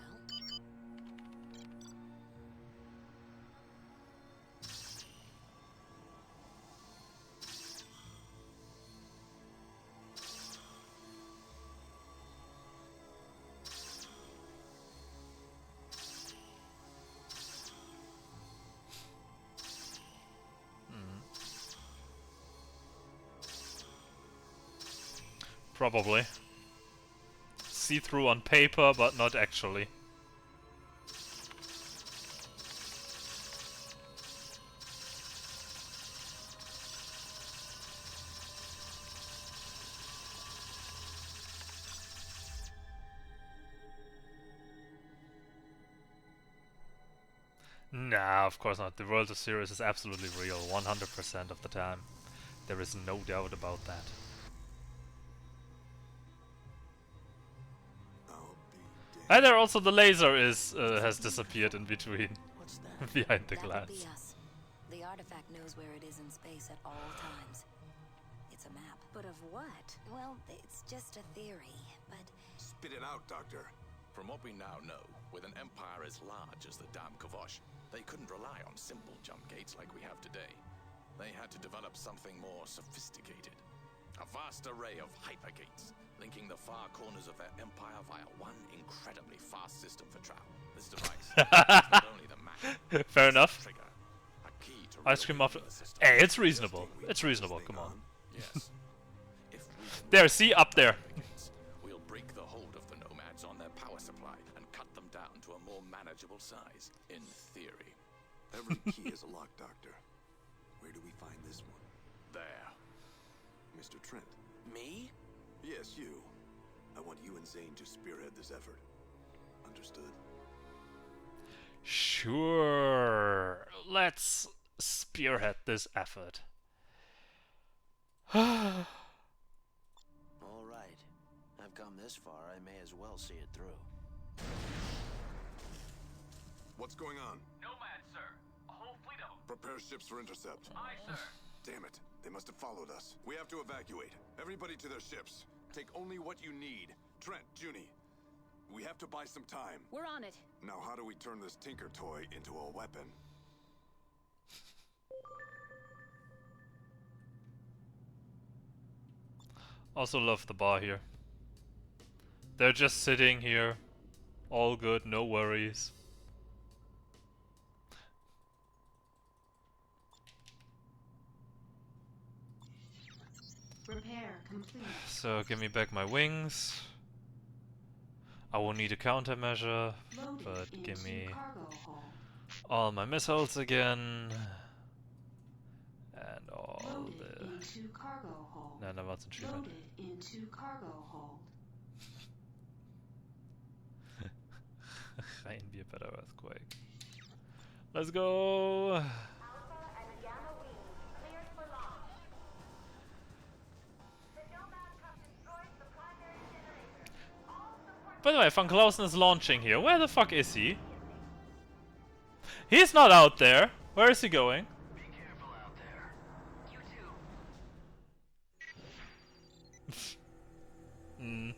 Probably. See-through on paper, but not actually. Nah, of course not. The World of Series is absolutely real, 100% of the time. There is no doubt about that. And there also the laser has disappeared in between. What's that? Behind the That would glass. be us. The artifact knows where it is in space at all times. It's a map. But of what? Well, it's just a theory, but... Spit it out, Doctor. From what we now know, with an empire as large as the Dam Kavosh, they couldn't rely on simple jump gates like we have today. They had to develop something more sophisticated. A vast array of hypergates, linking the far corners of their empire via one incredibly fast system for travel. This device is not only the map, fair enough. trigger, a key to Ice cream after. Hey, it's reasonable. It's reasonable. Come on. Yes. There, see up there. We'll break the hold of the nomads on their power supply and cut them down to a more manageable size, in theory. Every key is a lock, Doctor. Where do we find this one? There. Mr. Trent. Me? Yes, you. I want you and Zane to spearhead this effort. Understood? Sure. Let's spearhead this effort. All right. I've come this far, I may as well see it through. What's going on? Nomad, sir. A whole fleet of them. Prepare ships for intercept. Aye, sir. Damn it. They must have followed us. We have to evacuate. Everybody to their ships. Take only what you need. Trent, Junie, we have to buy some time. We're on it. Now how do we turn this Tinker toy into a weapon? Also love the bar here. They're just sitting here. All good, no worries. Repair complete. So give me back my wings. I will need a countermeasure, but give me all my missiles again. And all the... Into cargo hold. Nein, war's ein Schieber. Loaded into cargo hold. Rein wir bei der Earthquake. Let's go! By the way, Van Clausen is launching here. Where the fuck is he? He's not out there. Where is he going? Be careful out there. You too. Hmm.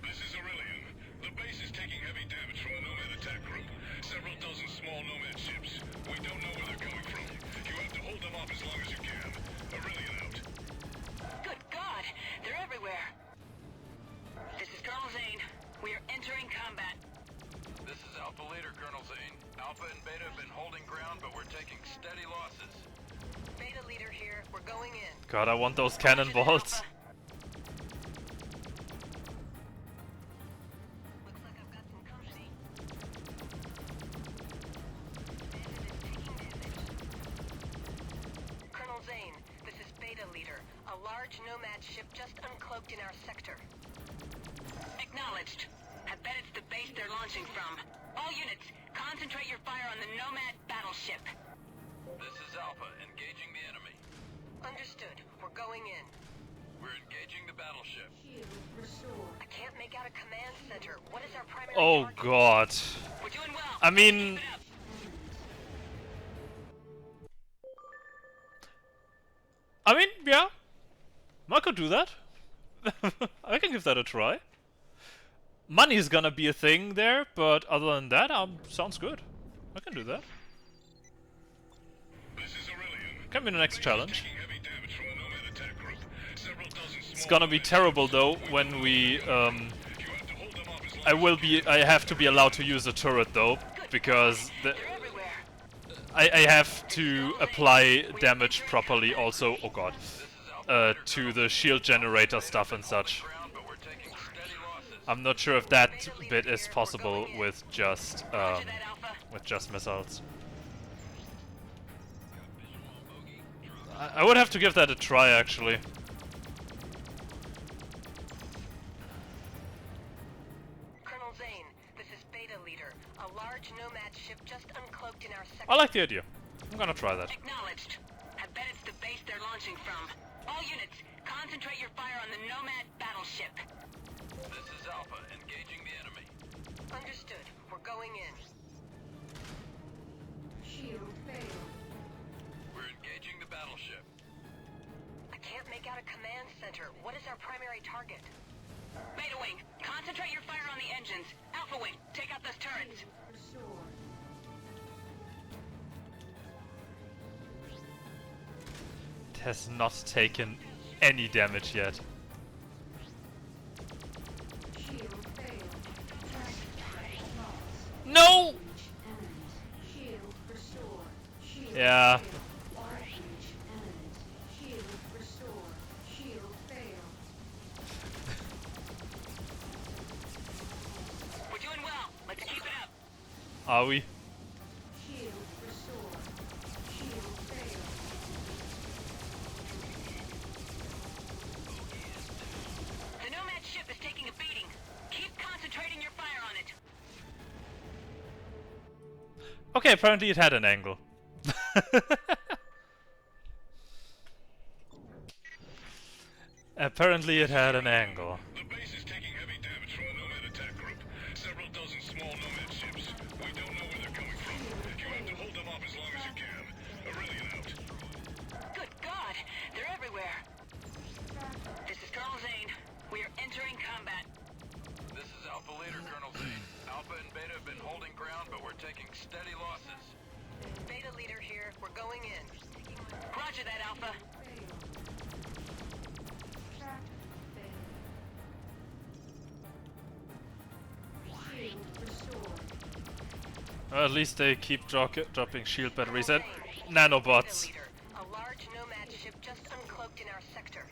This is Aurelian. The base is taking heavy damage from a Nomad attack group. Several dozen small Nomad ships. We don't know where they're coming from. You have to hold them off as long as you can. Aurelian out. Good God! They're everywhere! This is Colonel Zane. We are entering combat. This is Alpha Leader, Colonel Zane. Alpha and Beta have been holding ground, but we're taking steady losses. Beta Leader here. We're going in. God, I want those cannonballs. Looks like I've got some company. Colonel Zane, this is Beta Leader. A large Nomad ship just uncloaked in our sector. Acknowledged. I bet it's the base they're launching from. All units, concentrate your fire on the Nomad battleship. This is Alpha, engaging the enemy. Understood. We're going in. We're engaging the battleship. Shield restored. I can't make out a command center. What is our primary Oh target? God. We're doing well. I mean... yeah. I could do that. I can give that a try. Money's gonna be a thing there, but other than that, sounds good. I can do that. Can be the next challenge. It's gonna be terrible though when we I have to be allowed to use a turret though, because I have to apply damage properly also, oh god, to the shield generator stuff and such. I'm not sure if that bit is possible with just missiles. I would have to give that a try actually. Colonel Zane, this is Beta Leader. A large Nomad ship just uncloaked in our sector. I like the idea. I'm gonna try that. Acknowledged. I bet it's the base they're launching from. All units, concentrate your fire on the Nomad battleship. This is Alpha, engaging the enemy. Understood. We're going in. Shield failed. We're engaging the battleship. I can't make out a command center. What is our primary target? Beta Wing, concentrate your fire on the engines. Alpha Wing, take out those turrets. Restored. It has not taken any damage yet. No! Yeah. We're doing well. Let's keep it up. Are we? The Nomad ship is taking a beating. Keep concentrating your fire on it. Okay, apparently it had an angle. Apparently it had an angle. The base is taking heavy damage from a Nomad attack group. Several dozen small Nomad ships. We don't know where they're coming from. You have to hold them off as long as you can. Aurelian out. Good God, they're everywhere. This is Colonel Zane. We are entering combat. This is Alpha Leader, Colonel Zane. Alpha and Beta have been holding ground, but we're taking steady losses. Beta Leader here. We're going in. Roger that, Alpha. Well, at least they keep dropping shield batteries and nanobots. A large Nomad ship just uncloaked in our sector.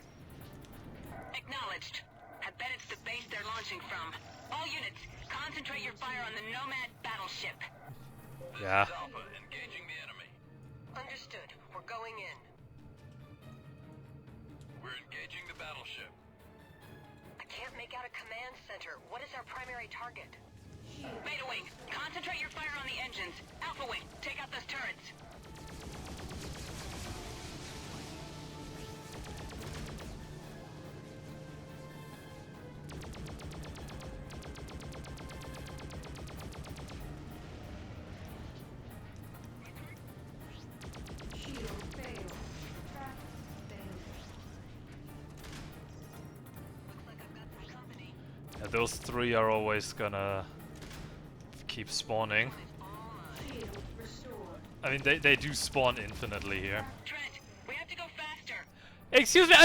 Acknowledged. I bet it's the base they're launching from. All units, concentrate your fire on the Nomad battleship. Yeah. Alpha, engaging the enemy. Understood. We're going in. We're engaging the battleship. I can't make out a command center. What is our primary target? Beta Wing, concentrate your fire on the engines. Alpha Wing, take out those turrets. Yeah, those three are always gonna keep spawning. I mean, they do spawn infinitely here. Excuse me,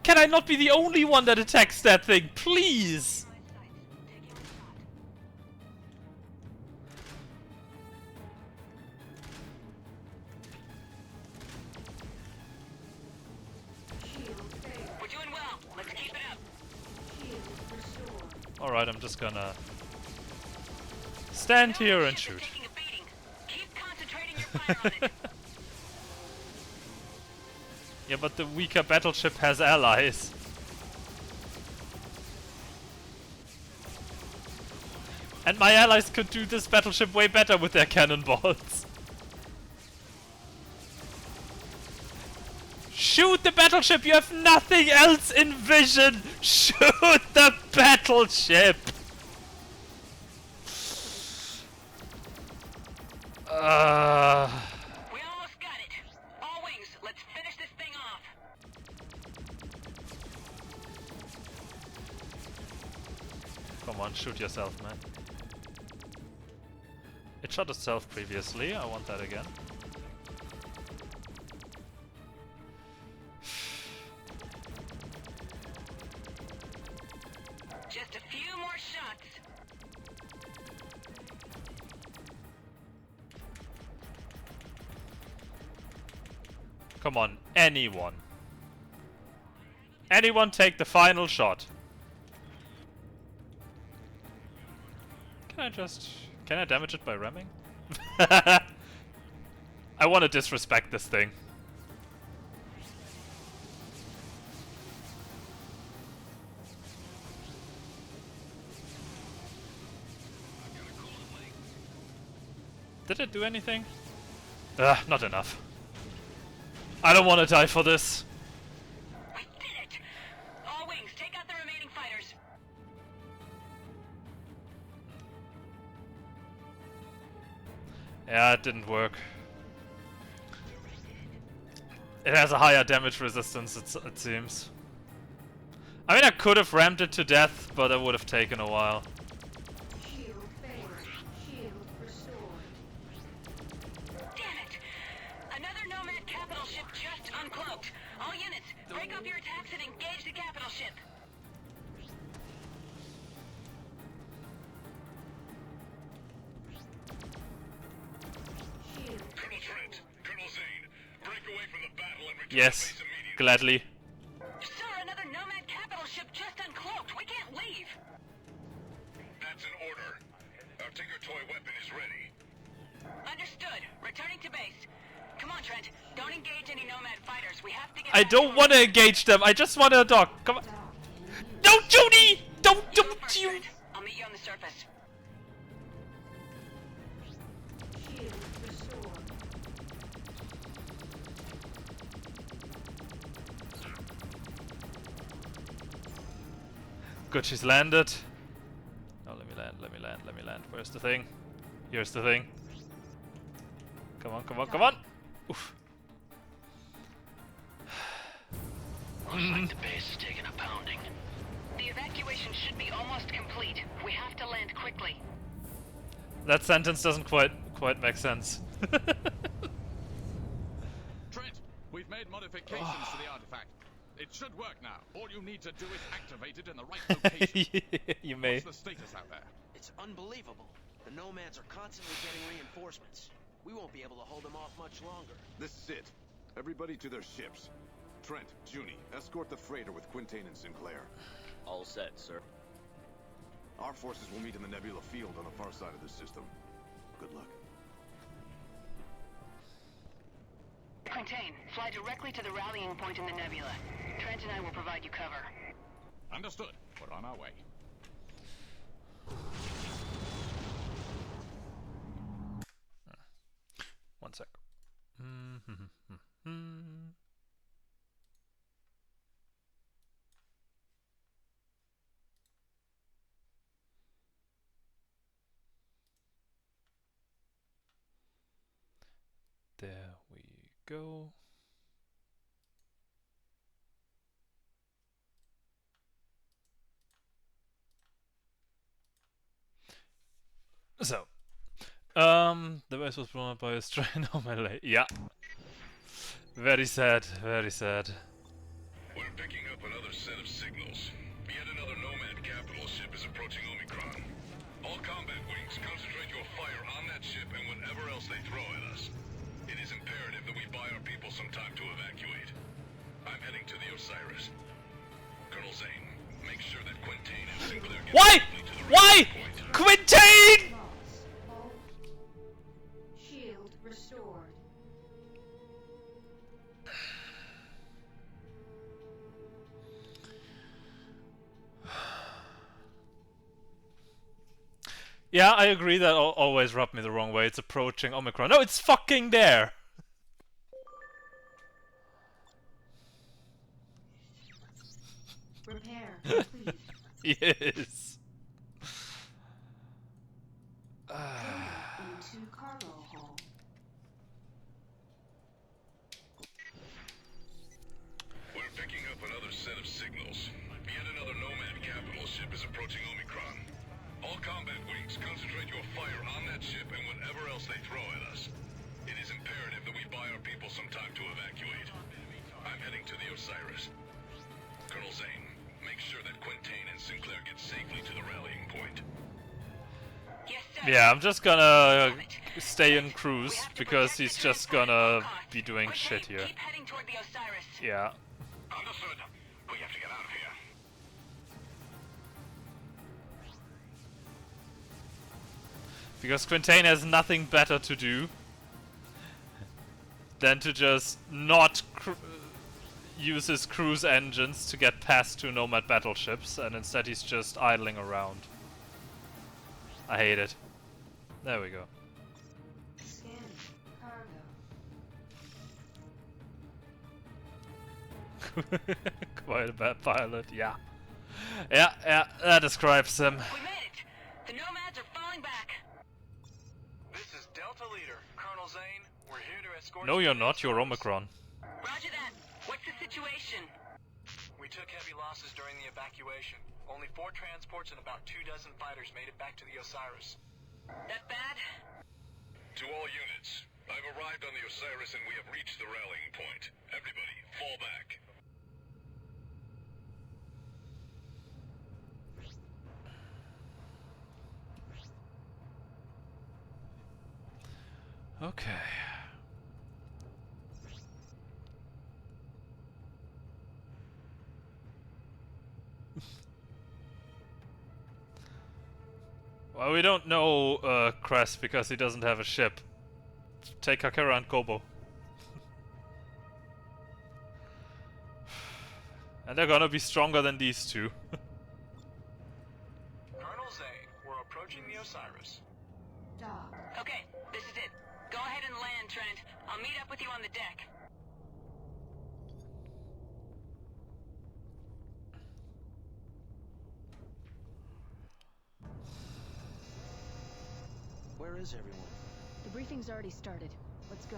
can I not be the only one that attacks that thing, please? We're doing well. Let's keep it up. Alright, I'm just gonna stand here and shoot. Keep concentrating your fire on it. Yeah, but the weaker battleship has allies. And my allies could do this battleship way better with their cannonballs. Shoot the battleship! You have nothing else in vision! Shoot the battleship! We almost got it. All wings, let's finish this thing off. Come on, shoot yourself, man. It shot itself previously, I want that again. Just a few more shots. Come on, anyone. Anyone take the final shot. Can I damage it by ramming? I want to disrespect this thing. Did it do anything? Not enough. I don't want to die for this. We did it! All wings, take out the remaining fighters. Yeah, it didn't work. It has a higher damage resistance, it seems. I mean, I could have rammed it to death, but it would have taken a while. Damn it! Another Nomad capital ship just uncloaked. Yes, gladly. Sir, another Nomad capital ship just uncloaked. We can't leave. That's an order. Our Tinker Toy weapon is ready. Understood. Returning to base. Come on, Trent. Don't engage any Nomad fighters. We have to get I don't want to engage them. I just want to dock. Come on. No, Judy! Don't you. I'll meet you on the surface. Shield restored. Good, she's landed. Oh, let me land. Where's the thing? Here's the thing. Come on. Oof. Looks like the base is taking a pounding. The evacuation should be almost complete. We have to land quickly. That sentence doesn't quite make sense. Trent, we've made modifications to the artifact. It should work now. All you need to do is activate it in the right location. You may. What's the status out there? It's unbelievable. The Nomads are constantly getting reinforcements. We won't be able to hold them off much longer. This is it. Everybody to their ships. Trent, Junie, escort the freighter with Quintain and Sinclair. All set, sir. Our forces will meet in the Nebula field on the far side of the system. Good luck. Quintain, fly directly to the rallying point in the nebula. Trent and I will provide you cover. Understood. We're on our way. One sec. There we go. So, the base was blown up by a stray anomaly. Yeah. Very sad, very sad. We're picking up another set of signals. Yet another Nomad capital ship is approaching Omicron. All combat wings, concentrate your fire on that ship and whatever else they throw at us. It is imperative that we buy our people some time to evacuate. I'm heading to the Osiris. Colonel Zane, make sure that Quintain and Sinclair get Why? safely to the Why? rallying point. Quintain! Halt. Shield restored. Yeah, I agree that always rubbed me the wrong way. It's approaching Omicron. No, it's fucking there! Repair complete. Yes. Into cargo hall. We're picking up another set of signals. Yet another Nomad capital ship is approaching Omicron. All combat wings, concentrate your fire on that ship and whatever else they throw at us. It is imperative that we buy our people some time to evacuate. I'm heading to the Osiris. Colonel Zane, make sure that Quintain and Sinclair get safely to the rallying point. Yes, sir. Yeah, I'm just gonna stay in cruise because he's just gonna be doing shit here. Keep heading toward the Osiris. Yeah. Understood. We have to get out of here. Because Quintain has nothing better to do than to just not use his cruise engines to get past two Nomad battleships, and instead he's just idling around. I hate it. There we go. Scanning cargo. Quite a bad pilot, yeah. Yeah, that describes him. We made it. The Nomads are falling back. This is Delta Leader, Colonel Zane. We're here to escort No, you're not, you're Omicron. Roger that. What's the situation? We took heavy losses during the evacuation. Only 4 transports and about 24 fighters made it back to the Osiris. That bad? To all units, I've arrived on the Osiris and we have reached the rallying point. Everybody, fall back. Okay. Well, we don't know Crest because he doesn't have a ship. Take Hakera and Kobo. And they're gonna be stronger than these two. Colonel Zay, we're approaching the Osiris. Dock. Okay, this is it. Go ahead and land, Trent. I'll meet up with you on the deck. Where is everyone? The briefing's already started. Let's go.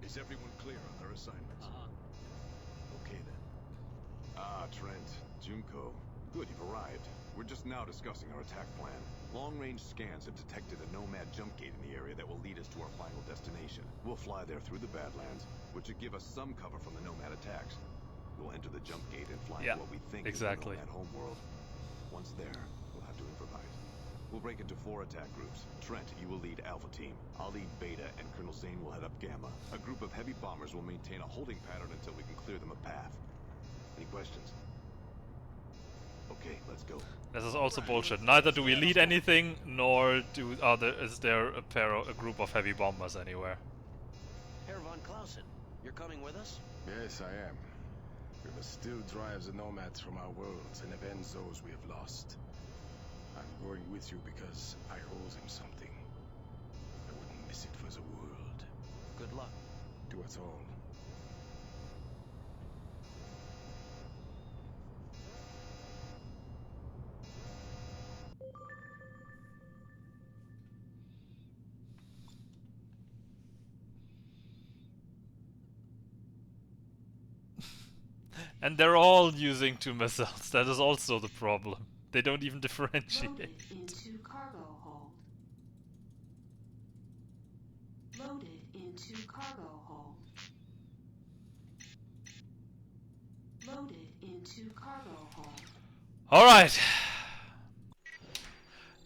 Is everyone clear on their assignments? Okay then. Ah, Trent, Junko. Good, you've arrived. We're just now discussing our attack plan. Long-range scans have detected a Nomad jump gate in the area that will lead us to our final destination. We'll fly there through the Badlands, which should give us some cover from the Nomad attacks. We'll enter the jump gate and fly into what we think is the Nomad homeworld. Once there, we'll have to improvise. We'll break into 4 attack groups. Trent, you will lead Alpha Team. I'll lead Beta, and Colonel Zane will head up Gamma. A group of heavy bombers will maintain a holding pattern until we can clear them a path. Any questions? Okay, let's go. This is also bullshit. Neither do we lead anything, nor is there a group of heavy bombers anywhere. Herr von Clausen, you're coming with us? Yes, I am. We must still drive the nomads from our worlds and avenge those we have lost. I'm going with you because I owe them something. I wouldn't miss it for the world. Good luck. To us all. And they're all using 2 missiles. That is also the problem. They don't even differentiate. Loaded into cargo hold. Loaded into cargo hold. Loaded into cargo hold. Alright.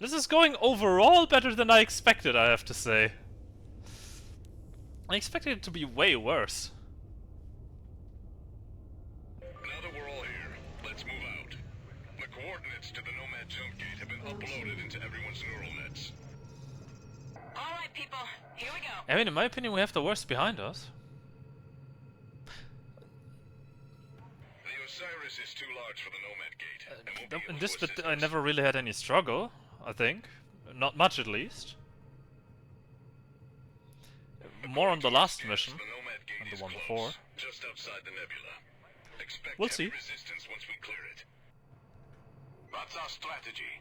This is going overall better than I expected, I have to say. I expected it to be way worse. Now that we're all here, let's move out. The coordinates to the Nomad jump gate have been uploaded into everyone's neural nets. Alright, people, here we go. I mean, in my opinion, we have the worst behind us. The Osiris is too large for the Nomad gate. And won't be In able this to bit, assist I us. never really had any struggle, I think. Not much, at least. More on the last mission than the one before. Just outside the nebula. Expect We'll see. resistance once we clear it. That's our strategy.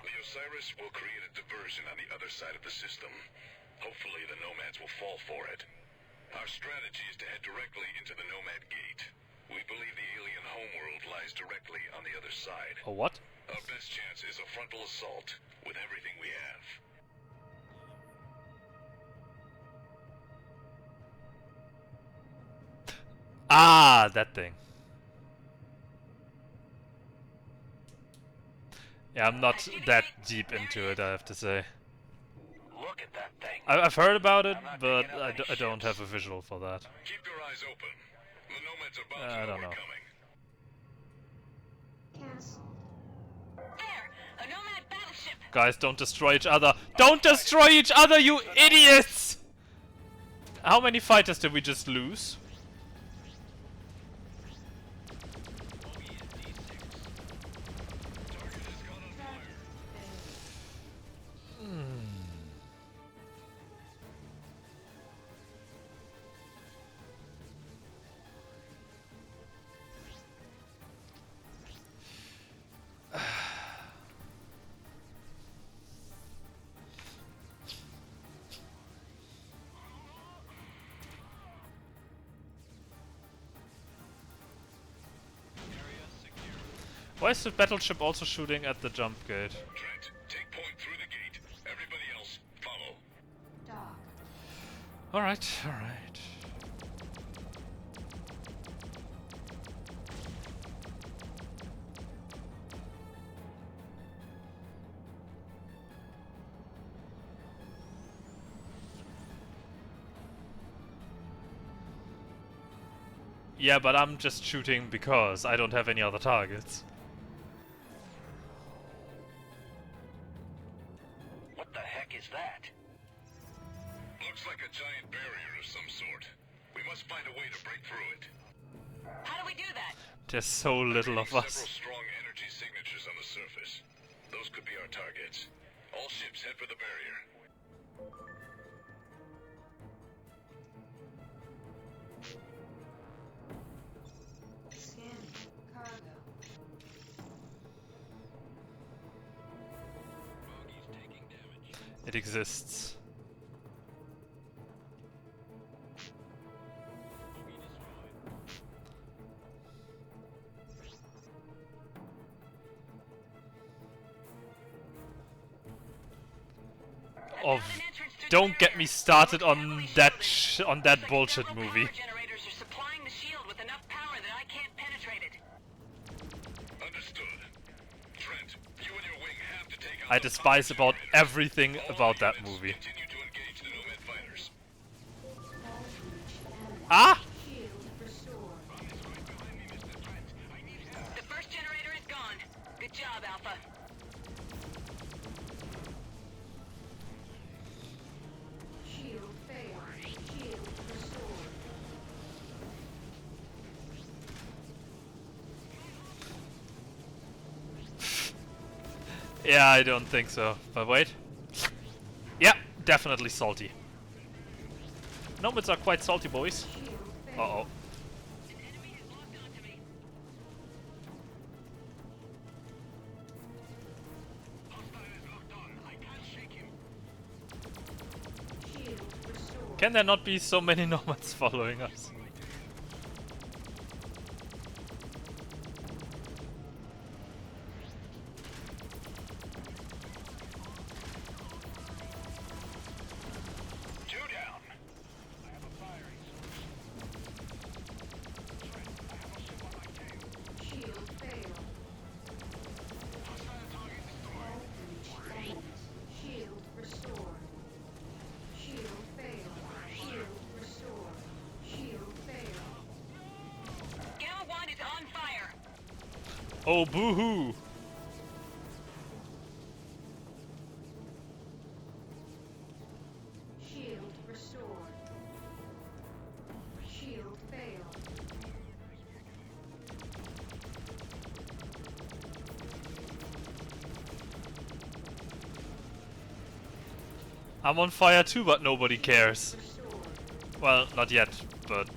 The Osiris will create a diversion on the other side of the system. Hopefully the Nomads will fall for it. Our strategy is to head directly into the Nomad gate. We believe the alien homeworld lies directly on the other side. A what? Our best chance is a frontal assault with everything we have. Ah, that thing. Yeah, I'm not that deep into it, I have to say. Look at that thing. I've heard about it, but I don't have a visual for that. Keep your eyes open. The Nomads are about to I know don't we're know. coming. Cancel. There! A Nomad battleship! Guys, don't destroy each other. Don't destroy each other, you idiots! How many fighters did we just lose? Why is the battleship also shooting at the jump gate? Trent, take point through the gate. Everybody else, follow. Dock. Alright, alright. Yeah, but I'm just shooting because I don't have any other targets. heck is that? Looks like a giant barrier of some sort. We must find a way to break through it. How do we do that? There's so little of us. Several strong energy signatures on the surface. Those could be our targets. All ships head for the barrier. Scanning. Cargo. It exists. Of don't get me started on that bullshit movie. Generators are supplying the shield with enough power that I can't penetrate it. Understood. Trent, you and your wing have to take out I despise about everything about that movie. Continue to engage the Nomad fighters. Ah! Shield restored. The first generator is gone. Good job, Alpha. Shield failed. Shield restored. Yeah, I don't think so. But wait. Yeah, definitely salty. Nomads are quite salty, boys. Uh-oh. Can there not be so many nomads following us? Two down. Shield failed. All breach damaged. Shield restored. Shield failed. Shield restored. Shield failed. Gamma 1 is on fire. Oh, boo-hoo! Shield restored. Shield failed. I'm on fire too, but nobody cares. Well, not yet, but...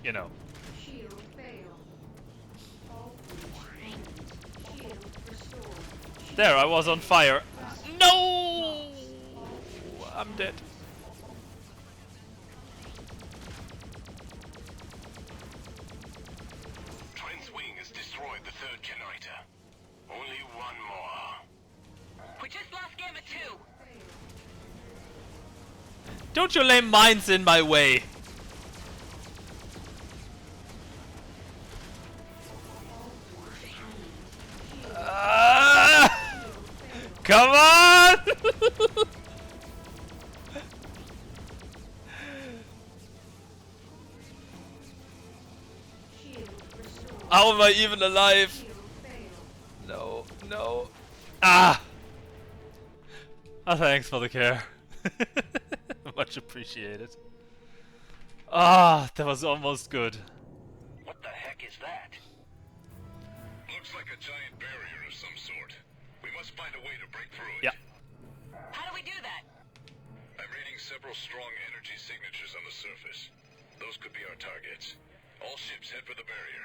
you know. Shield failed. All breach damaged. Shield restored. There, I was on fire. No! I'm dead. Trent's wing has destroyed the third generator. Only one more. We just lost Gamma 2. Don't you lay mines in my way. Come on! How am I even alive? No, no. Ah! Ah, thanks for the care. Much appreciated. Ah, that was almost good. What the heck is that? Looks like a giant barrier of some sort. We must find a way to break through it. Yeah. How do we do that? I'm reading several strong energy signatures on the surface. Those could be our targets. All ships head for the barrier.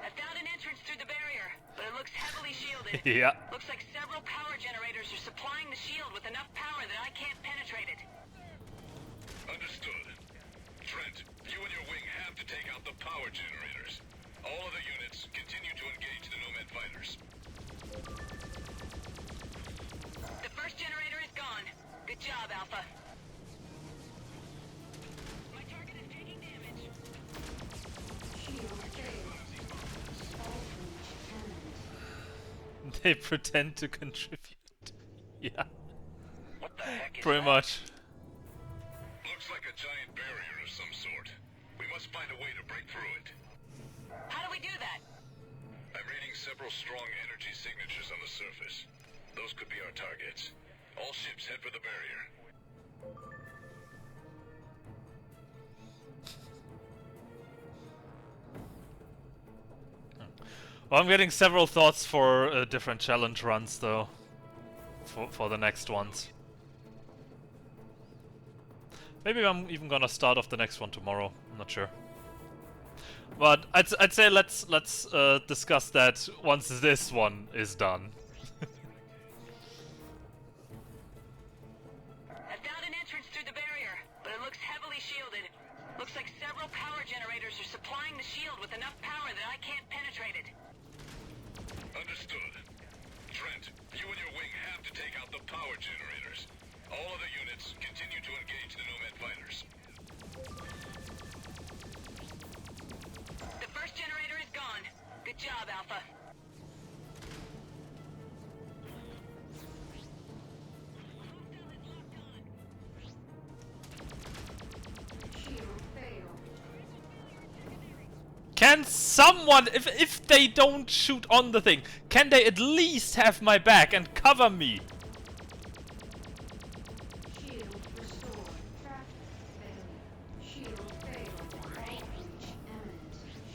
I found an entrance through the barrier, but it looks heavily shielded. Yeah. Looks like several power generators are supplying the shield with enough power that I can't penetrate it. Understood. Trent, you and your wing have to take out the power generators. All other units continue to engage the Nomad fighters. The first Good job, Alpha. My target is taking damage. Shield failed. All breach imminent. They pretend to contribute. Yeah. What the heck is Pretty that? much. Looks like a giant barrier of some sort. We must find a way to break through it. How do we do that? I'm reading several strong energy signatures on the surface. Those could be our targets. All ships head for the barrier. Well, I'm getting several thoughts for different challenge runs, though. For the next ones. Maybe I'm even gonna start off the next one tomorrow. I'm not sure. But I'd say let's discuss that once this one is done. I found an entrance through the barrier, but it looks heavily shielded. Looks like several power generators are supplying the shield with enough power that I can't penetrate it. Understood. Trent, you and your wing have to take out the power generators. All other units continue to engage the Nomad fighters. The first generator is gone. Good job, Alpha. Shield failed. Can someone, if they don't shoot on the thing, can they at least have my back and cover me? Shield restored. Traffic failure. Shield failed. All breach imminent.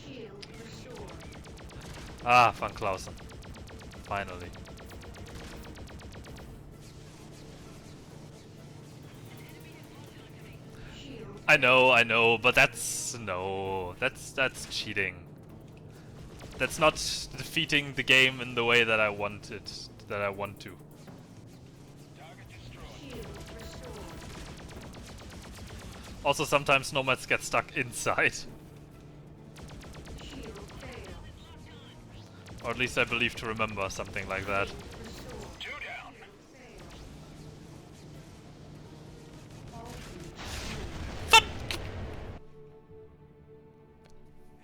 Shield restored. Ah, Van Clausen. Finally. I know, but that's cheating. That's not defeating the game in the way that I want to. Also, sometimes nomads get stuck inside. Or at least I believe to remember something like that.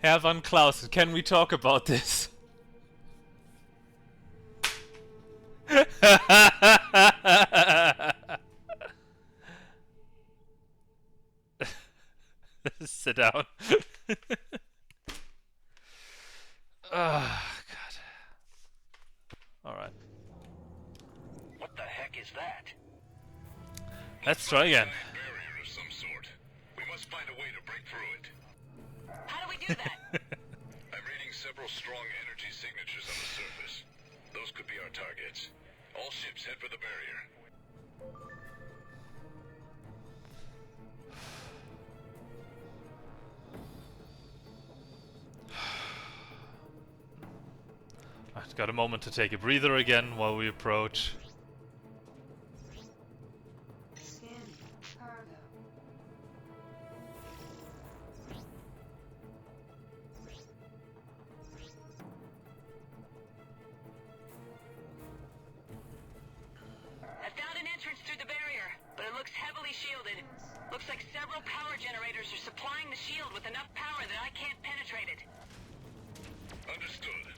Herr Van Clausen, can we talk about this? Sit down. Oh, God. Alright. What the heck is that? Let's try again. Barrier of some sort. We must find a way to break through it. How do we do that? I'm reading several strong energy signatures on the surface. Those could be our targets. All ships head for the barrier. I've got a moment to take a breather again while we approach. Scanning. Cargo. I found an entrance through the barrier, but it looks heavily shielded. Looks like several power generators are supplying the shield with enough power that I can't penetrate it. Understood.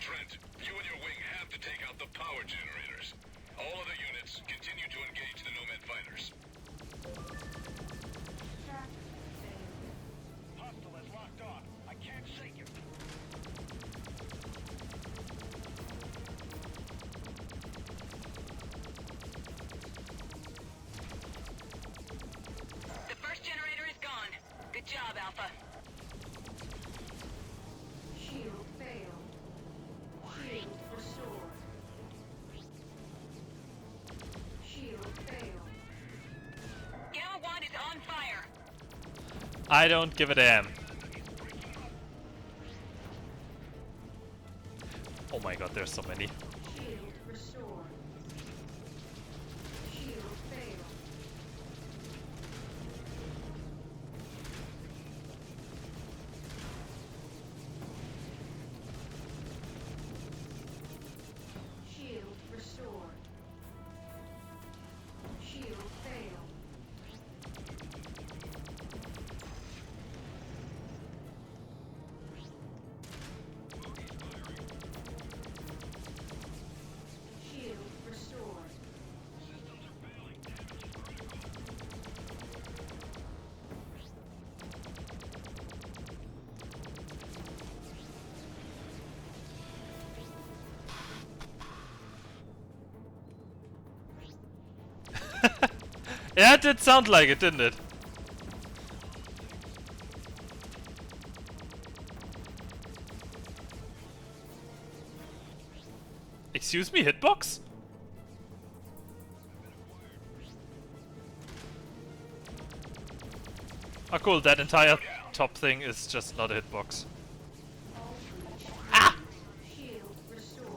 Trent, you and your wing have to take out the power generators. All other units continue to engage the Nomad fighters. Hostile is locked on. I can't shake him. The first generator is gone. Good job, Alpha. Shield failed. Shield restored. Shield failed. Gamma 1 is on fire. I don't give a damn. Oh my god, there's so many. Shield restored. Shield failed. Shield restored. Shield Yeah, it did sound like it, didn't it? Excuse me, hitbox? Oh cool, that entire top thing is just not a hitbox. Ah! Shield restored.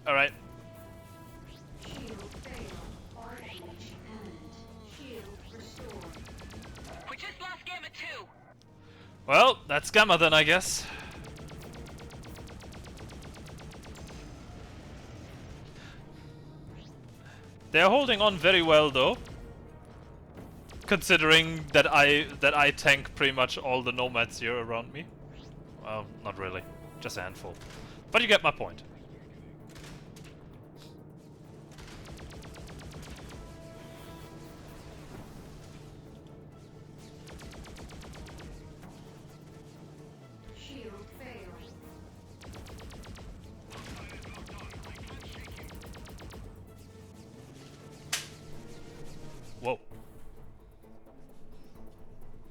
Alright. Shield failed. Arc breach imminent. Shield restored. We just lost Gamma 2. Well, that's Gamma then, I guess. They're holding on very well though. Considering that I tank pretty much all the nomads here around me. Well, not really. Just a handful. But you get my point. Shield failed. Whoa.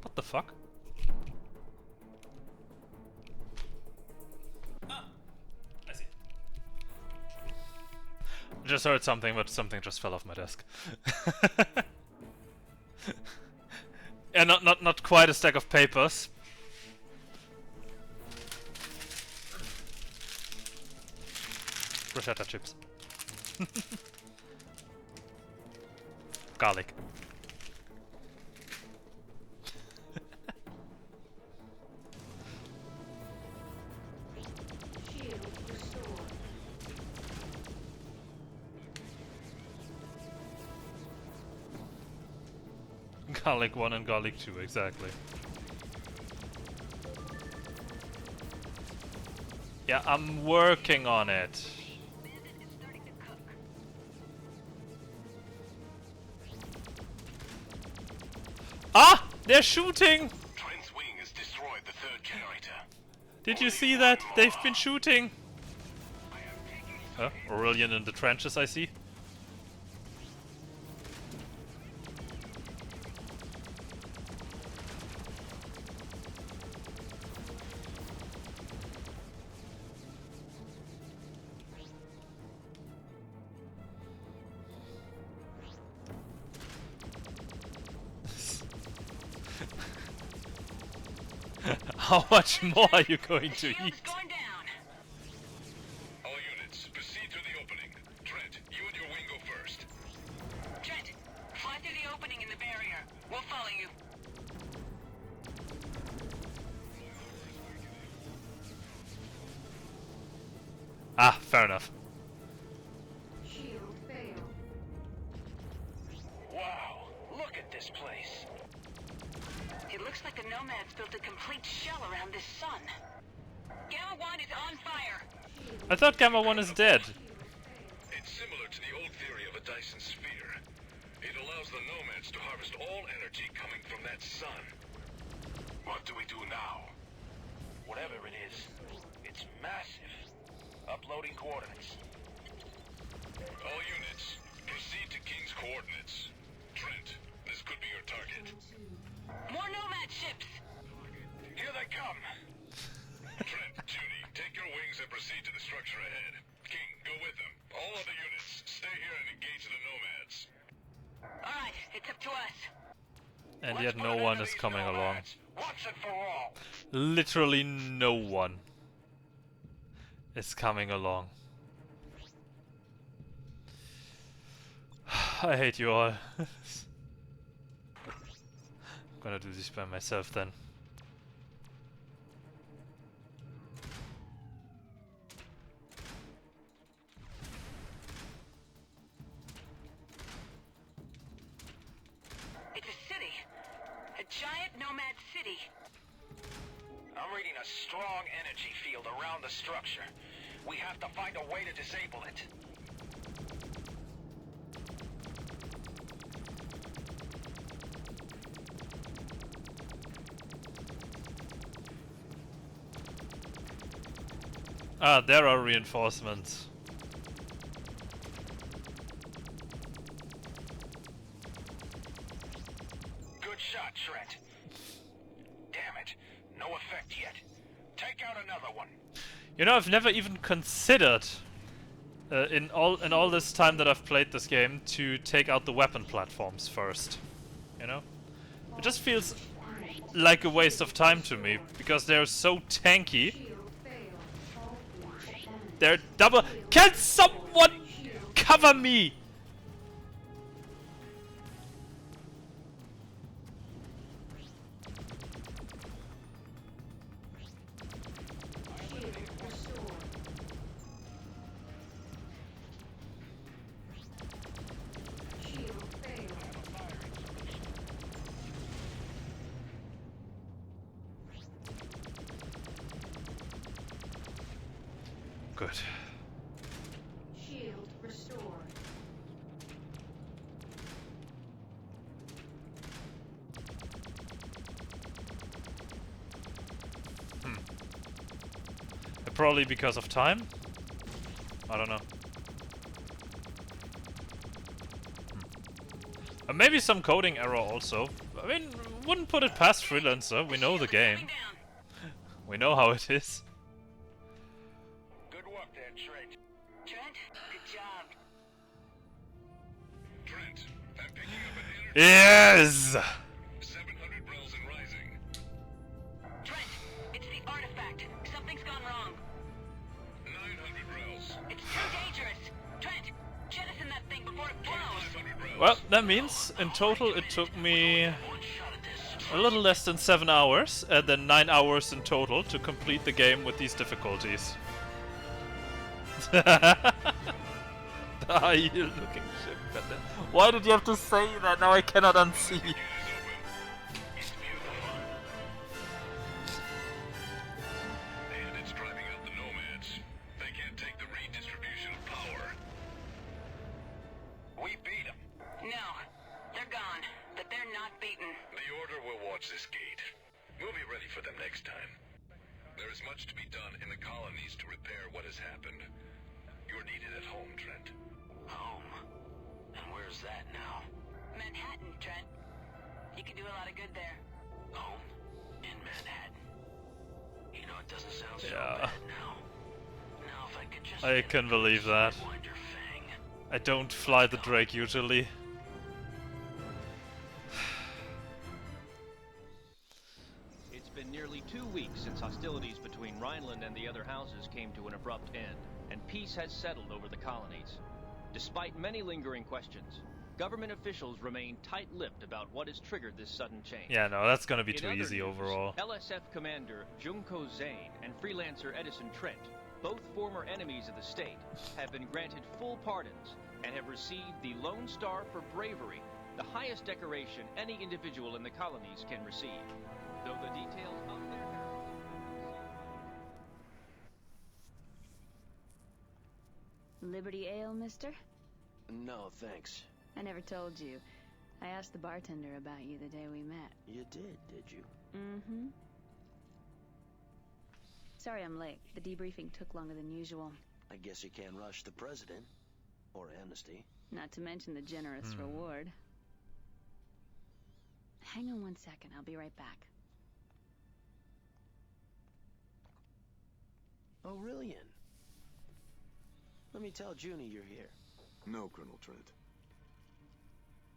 What the fuck? Ah, I see. I just heard something, but something just fell off my desk. Yeah, not quite a stack of papers. Bruschetta chips. Garlic. Shield restored. Garlic 1 and Garlic 2, exactly. Yeah, I'm working on it. Ah! They're shooting! Trent's wing has destroyed the third generator. Did you see that? They've been shooting! Aurelian in the trenches, I see. How much more are you going to eat? All units, proceed to the opening. Trent, you and your wing go first. Trent, fly through the opening in the barrier. We'll follow you. Ah, fair enough. Shield failed. Wow, look at this place. It looks like the Nomads built a complete shell around this sun. Gamma 1 is on fire. I thought Gamma 1 is dead. It's similar to the old theory of a Dyson sphere. It allows the nomads to harvest all energy coming from that sun. What do we do now? Whatever it is, it's massive. Uploading coordinates. All units, proceed to King's coordinates. Trent, this could be your target. More Nomad ships. Here they come. Trent, Judy, take your wings and proceed to the structure ahead. King, go with them. All other units, stay here and engage the nomads. Alright, it's up to us. And yet no one is coming along. Once and for all. Literally no one is coming along. I hate you all. I'm gonna do this by myself then. It's a city. A giant Nomad city. I'm reading a strong energy field around the structure. We have to find a way to disable it. Ah, there are reinforcements. You know, I've never even considered in all this time that I've played this game to take out the weapon platforms first. You know, it just feels like a waste of time to me because they're so tanky. They're double. Can someone cover me? Good. Shield restored. Probably because of time? I don't know. Maybe some coding error also. I mean, wouldn't put it past Freelancer. We know the game. We know how it is. Good work there, Trent. Trent, good job. Trent, I'm picking up an energy. Yes! 700 Brels and rising. Trent, it's the artifact. Something's gone wrong. 900 Brels. It's too dangerous. Trent, jettison that thing before it blows. 500 Brels. Well, that means in total it took me a little less than 7 hours, and then 9 hours in total to complete the game with these difficulties. Ah, you looking shit. Goddamn. Why did you have to say that? Now I cannot unsee. And it's driving out the nomads. They can't take the redistribution of power. We beat them. No, they're gone. But they're not beaten. The Order will watch this gate. We'll be ready for them next time. There is much to be done in the colonies to repair what has happened. You're needed at home, Trent. Home. And where's that now? Manhattan, Trent. You can do a lot of good there. Home? In Manhattan. You know, it doesn't sound so Yeah. bad now. Now if I could just I can believe that. wind your fang. I don't fly the Drake usually. It's been nearly 2 weeks since hostilities between Rhineland and the other houses came to an abrupt end, and peace has settled over the colonies. Despite many lingering questions, government officials remain tight-lipped about what has triggered this sudden change. Yeah, no, that's gonna be In too other easy news, overall. LSF Commander Junko Zane and Freelancer Edison Trent, both former enemies of the state, have been granted full pardons and have received the Lone Star for Bravery, the highest decoration any individual in the colonies can receive. Though the details of their Liberty Ale, mister? No, thanks. I never told you. I asked the bartender about you the day we met. You did you? Mm-hmm. Sorry I'm late. The debriefing took longer than usual. I guess you can't rush the president. Or amnesty. Not to mention the generous reward. Hang on 1 second. I'll be right back. Aurelian. Let me tell Junie you're here. No, Colonel Trent.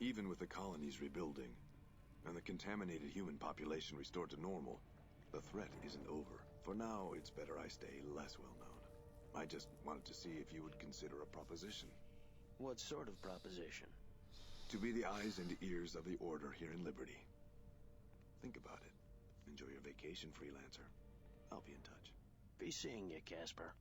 Even with the colonies rebuilding, and the contaminated human population restored to normal, the threat isn't over. For now, it's better I stay less well known. I just wanted to see if you would consider a proposition. What sort of proposition? To be the eyes and ears of the Order here in Liberty. Think about it. Enjoy your vacation, Freelancer. I'll be in touch. Be seeing you, Casper.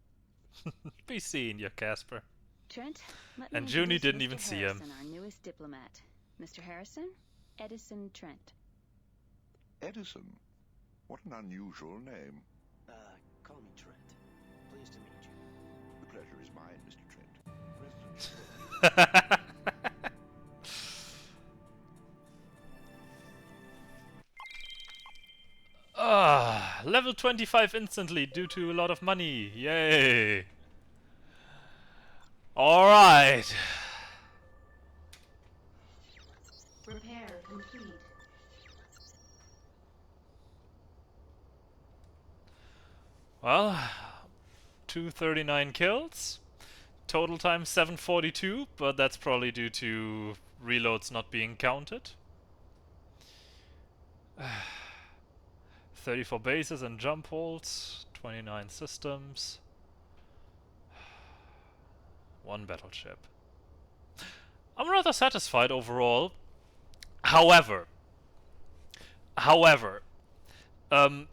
Be seeing you, Casper. Trent, let me And Junie introduce didn't Mr. even see him. Harrison, our newest diplomat. Mr. Harrison, Edison Trent. Edison? What an unusual name. Call me Trent. Pleased to meet you. The pleasure is mine, Mr. Trent. Level 25 instantly due to a lot of money. Yay! Alright. Repair complete. Well, 239 kills. Total time 742, but that's probably due to reloads not being counted. 34 bases and jump holes, 29 systems, 1 battleship. I'm rather satisfied overall. However, um,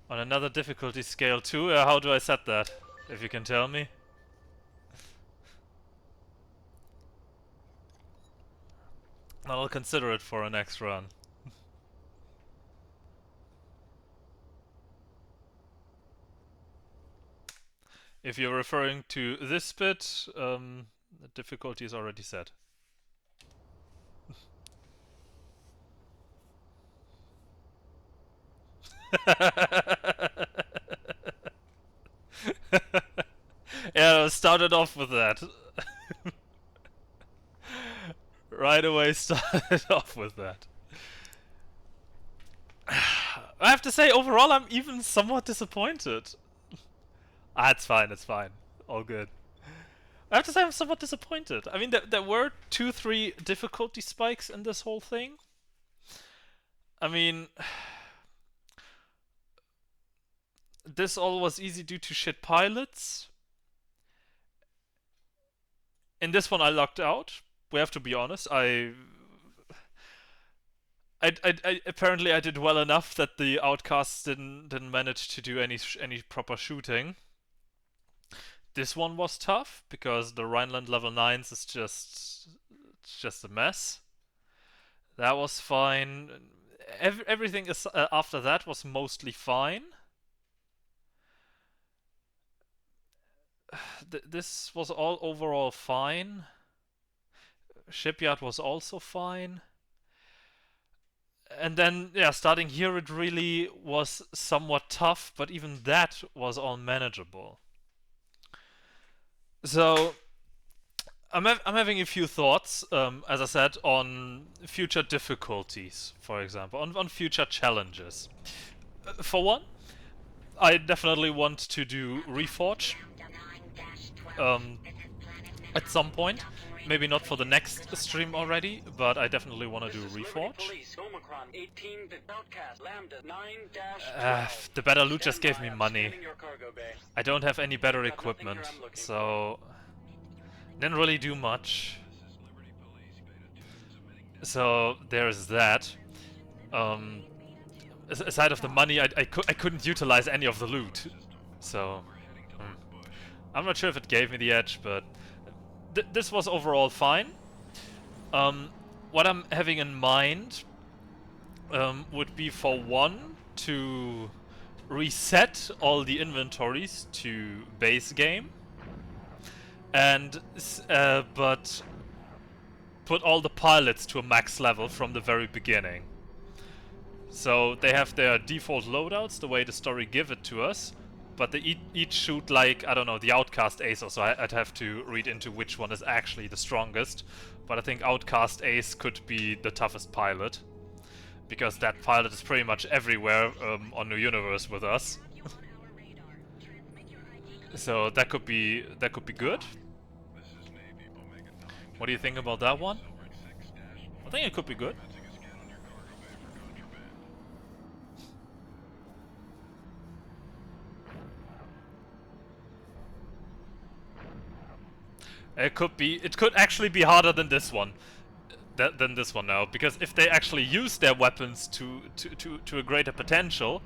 on another difficulty scale too, how do I set that? If you can tell me. I'll consider it for a next run. If you're referring to this bit, the difficulty is already set. Yeah, started off with that. Right away started off with that. I have to say, overall, I'm even somewhat disappointed. It's fine, it's fine. All good. I have to say I'm somewhat disappointed. I mean, there were 2-3 difficulty spikes in this whole thing. I mean, this all was easy due to shit pilots. In this one I lucked out. We have to be honest. I apparently I did well enough that the outcasts didn't manage to do any proper shooting. This one was tough because the Rhineland level 9s is just a mess. That was fine. Everything is, after that was mostly fine. This was all overall fine. Shipyard was also fine. And then, yeah, starting here it really was somewhat tough, but even that was all manageable. So, I'm having a few thoughts, as I said, on future difficulties, for example, on future challenges. For one, I definitely want to do Reforge at some point. Maybe not for the next stream already, but I definitely want to do Reforge. The better loot just gave me money. I don't have any better equipment, so didn't really do much. So there's that. Aside of the money, I couldn't utilize any of the loot, so I'm not sure if it gave me the edge, but this was overall fine. What I'm having in mind would be, for one, to reset all the inventories to base game, and but put all the pilots to a max level from the very beginning. So they have their default loadouts, the way the story give it to us, but they each shoot like, I don't know, the Outcast Ace, so I'd have to read into which one is actually the strongest. But I think Outcast Ace could be the toughest pilot, because that pilot is pretty much everywhere on New Universe with us. So that could be good. What do you think about that one? I think it could be good. It could actually be harder than this one. Than this one now, because if they actually use their weapons to a greater potential,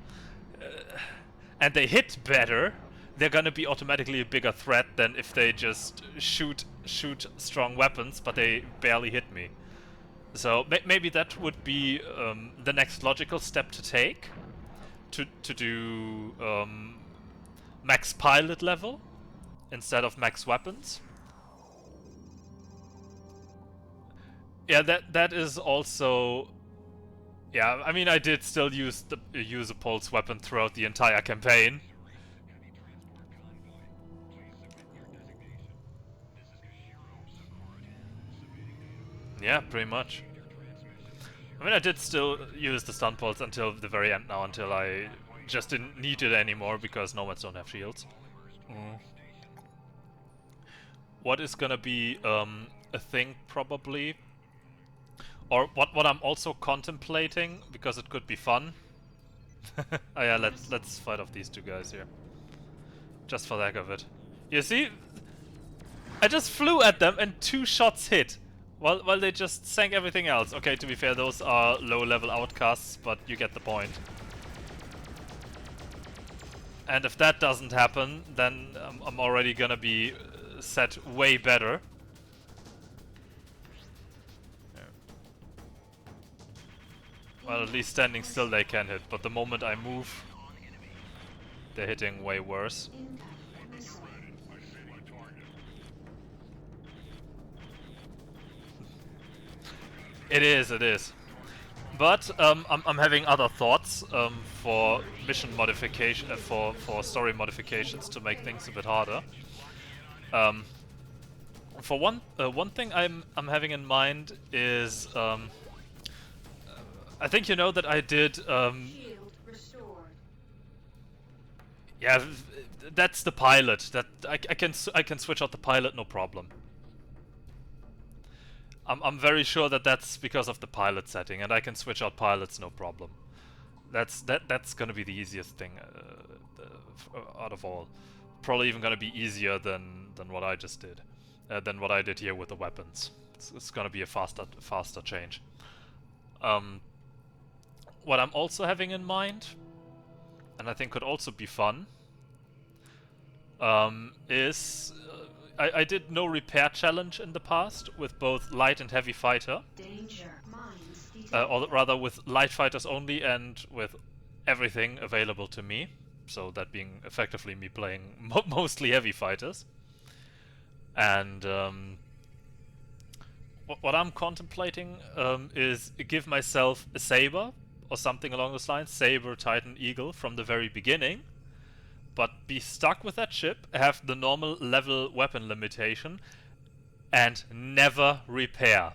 and they hit better, they're gonna be automatically a bigger threat than if they just shoot strong weapons, but they barely hit me. So maybe that would be the next logical step to take, to do max pilot level instead of max weapons. Yeah, that is also... Yeah, I mean, I did still use a pulse weapon throughout the entire campaign. Yeah, pretty much. I mean, I did still use the stun pulse until the very end now, until I just didn't need it anymore because nomads don't have shields. What is gonna be a thing probably, or what I'm also contemplating because it could be fun. Oh yeah, let's fight off these two guys here, just for the heck of it. You see, I just flew at them and 2 shots hit, while they just sank everything else. Okay, to be fair, those are low-level outcasts, but you get the point. And if that doesn't happen, then I'm already gonna be set way better. Well, at least standing still they can hit, but the moment I move, they're hitting way worse. It is. But I'm having other thoughts for mission modification, for story modifications to make things a bit harder. For one thing I'm having in mind is I think you know that I did yeah, that's the pilot. That I can switch out the pilot, no problem. I'm very sure that that's because of the pilot setting, and I can switch out pilots, no problem. That's gonna be the easiest thing out of all. Probably even gonna be easier than what I just did, than what I did here with the weapons. It's gonna be a faster change. What I'm also having in mind, and I think could also be fun, is I did no repair challenge in the past with both light and heavy fighter. Or rather with light fighters only and with everything available to me. So that being effectively me playing mostly heavy fighters. And what I'm contemplating is give myself a saber or something along those lines. Saber, Titan, Eagle from the very beginning. But be stuck with that ship, have the normal level weapon limitation, and never repair.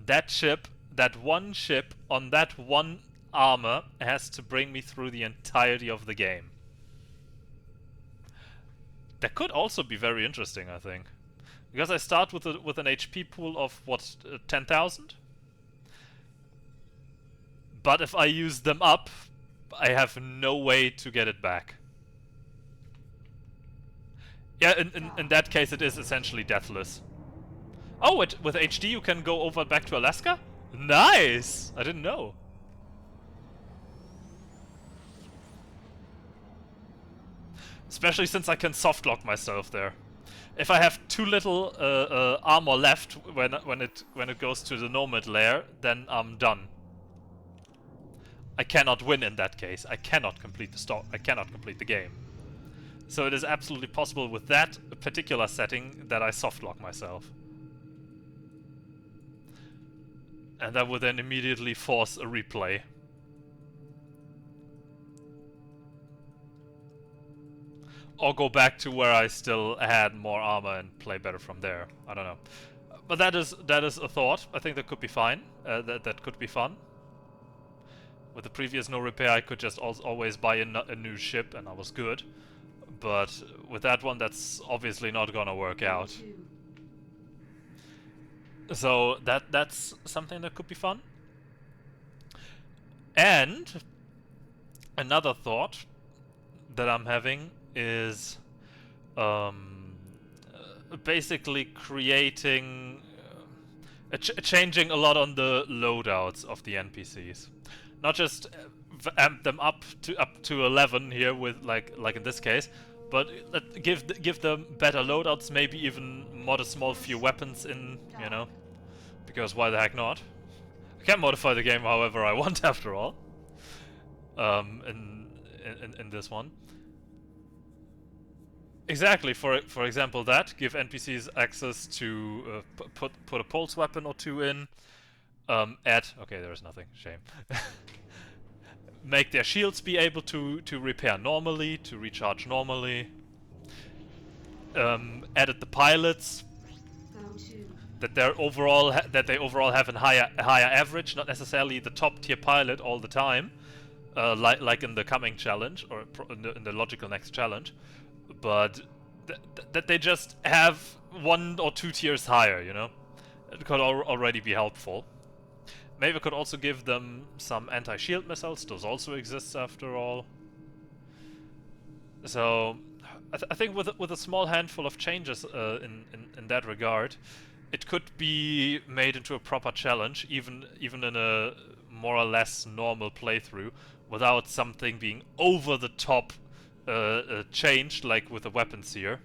That ship, that one ship on that one armor has to bring me through the entirety of the game. That could also be very interesting, I think. Because I start with an HP pool of, what, 10,000? But if I use them up, I have no way to get it back. Yeah, in that case it is essentially deathless. Oh, with HD you can go over back to Alaska? Nice! I didn't know. Especially since I can softlock myself there. If I have too little armor left when it goes to the nomad layer, then I'm done. I cannot win in that case. I cannot complete the game. So it is absolutely possible with that particular setting that I softlock myself. And that would then immediately force a replay. Or go back to where I still had more armor and play better from there. I don't know. But that is a thought. I think that could be fine. That could be fun. With the previous no repair I could just always buy a new ship and I was good. But with that one, that's obviously not gonna work out. So that's something that could be fun. And another thought that I'm having is basically creating, changing a lot on the loadouts of the NPCs. Not just amp them up to 11 here with like in this case, but give them better loadouts, maybe even mod a small few weapons in, you know, because why the heck not? I can modify the game however I want after all. In this one. Exactly. For example, that give NPCs access to put a pulse weapon or two in. Okay, there's nothing. Shame. Make their shields be able to repair normally, to recharge normally. Added the pilots. that they overall have a higher average, not necessarily the top tier pilot all the time, like in the coming challenge or in the logical next challenge, but that they just have 1 or 2 tiers higher, you know? It could already be helpful. Maybe we could also give them some anti-shield missiles. Those also exist after all. So I think with a small handful of changes in that regard, it could be made into a proper challenge, even in a more or less normal playthrough, without something being over the top changed, like with the weapons here.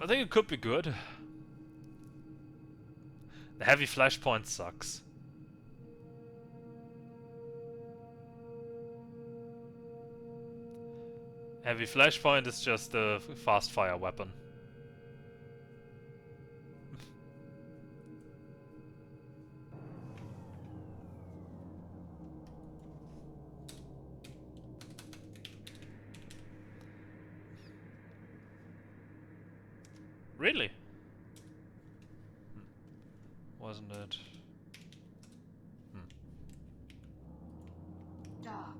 I think it could be good. The heavy flashpoint sucks. Heavy flashpoint is just a fast fire weapon. Really? Wasn't it? Dock.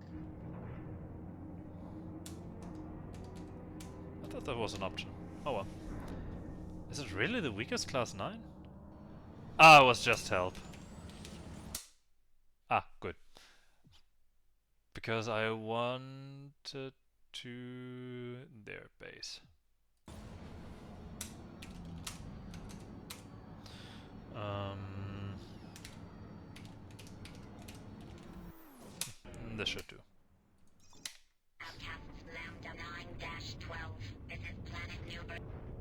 I thought that was an option. Oh well. Is it really the weakest class 9? Ah, it was just help. Ah, good. Because I wanted to their base. This should do.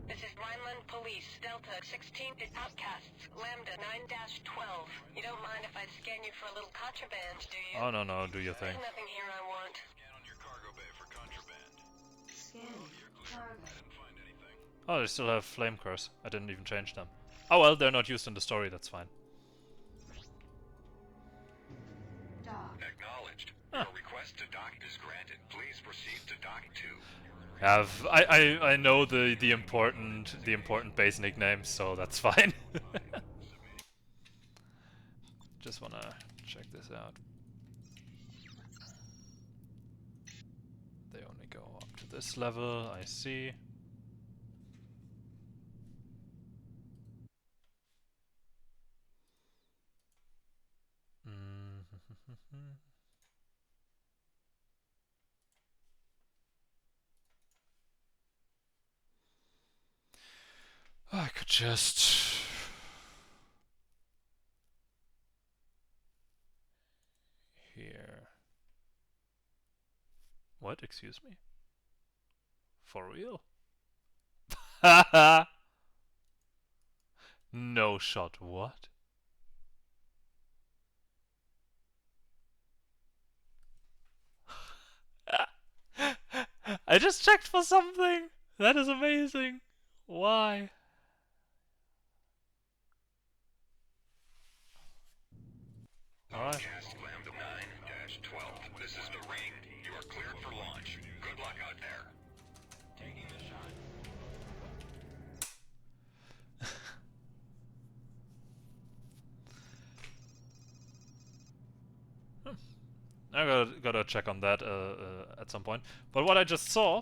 This is Rhineland Police, Delta 16 is Outcasts, Lambda 9-12. You don't mind if I scan you for a little contraband, do you? Oh no, do your thing. There's nothing here I want. Scan on your cargo bay for contraband. Scanning. Cargo. Oh, they still have flame cores. I didn't even change them. Oh well, they're not used in the story, that's fine. Dock. Acknowledged. Your request to dock is granted. Please proceed to dock 2. I know the important base nicknames, so that's fine. Just wanna check this out. They only go up to this level, I see. I could just... Here... What? Excuse me? For real? Haha! No shot, what? I just checked for something! That is amazing! Why? Alright. Outcast Lambda 9-12. This is the ring. You are cleared for launch. Good luck out there. Taking the shot. I gotta check on that at some point. But what I just saw,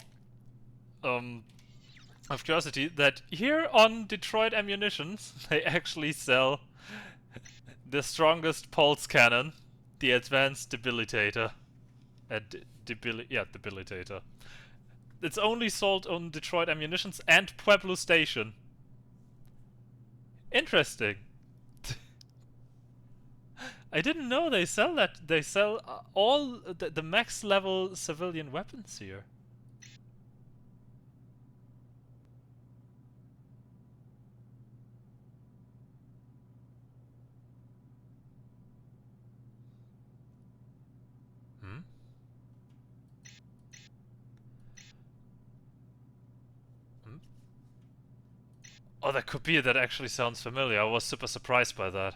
of curiosity, that here on Detroit Ammunitions, they actually sell the strongest pulse cannon, the Advanced Debilitator. Debilitator. It's only sold on Detroit Ammunitions and Pueblo Station. Interesting. I didn't know they sell that. They sell all the max level civilian weapons here. Oh, that could be. That actually sounds familiar. I was super surprised by that.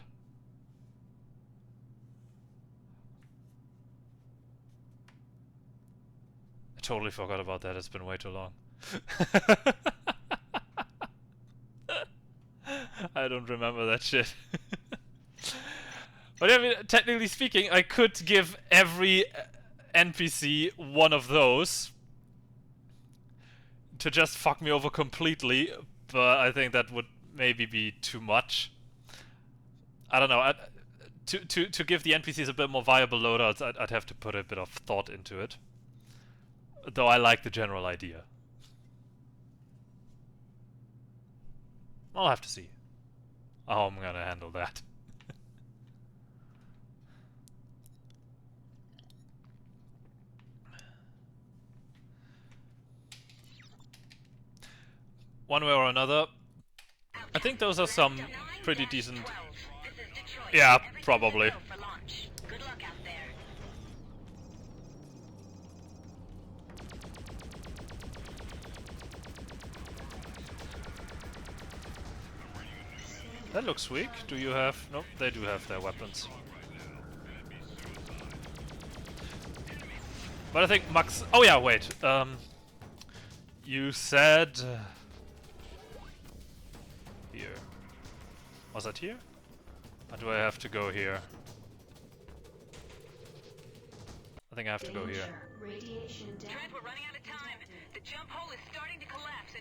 I totally forgot about that. It's been way too long. I don't remember that shit. But I mean, technically speaking, I could give every NPC one of those to just fuck me over completely, but I think that would maybe be too much. I don't know. To give the NPCs a bit more viable loadouts, I'd have to put a bit of thought into it. Though I like the general idea. I'll have to see how I'm gonna handle that. One way or another, I think those are some pretty decent... Yeah, probably. That looks weak. Do you have... Nope, they do have their weapons. But I think Max... Oh yeah, wait. You said... Here. Was that here? Or do I have to go here? I think I have to go here. Trent, we're running out of time. The jump hole is starting to collapse.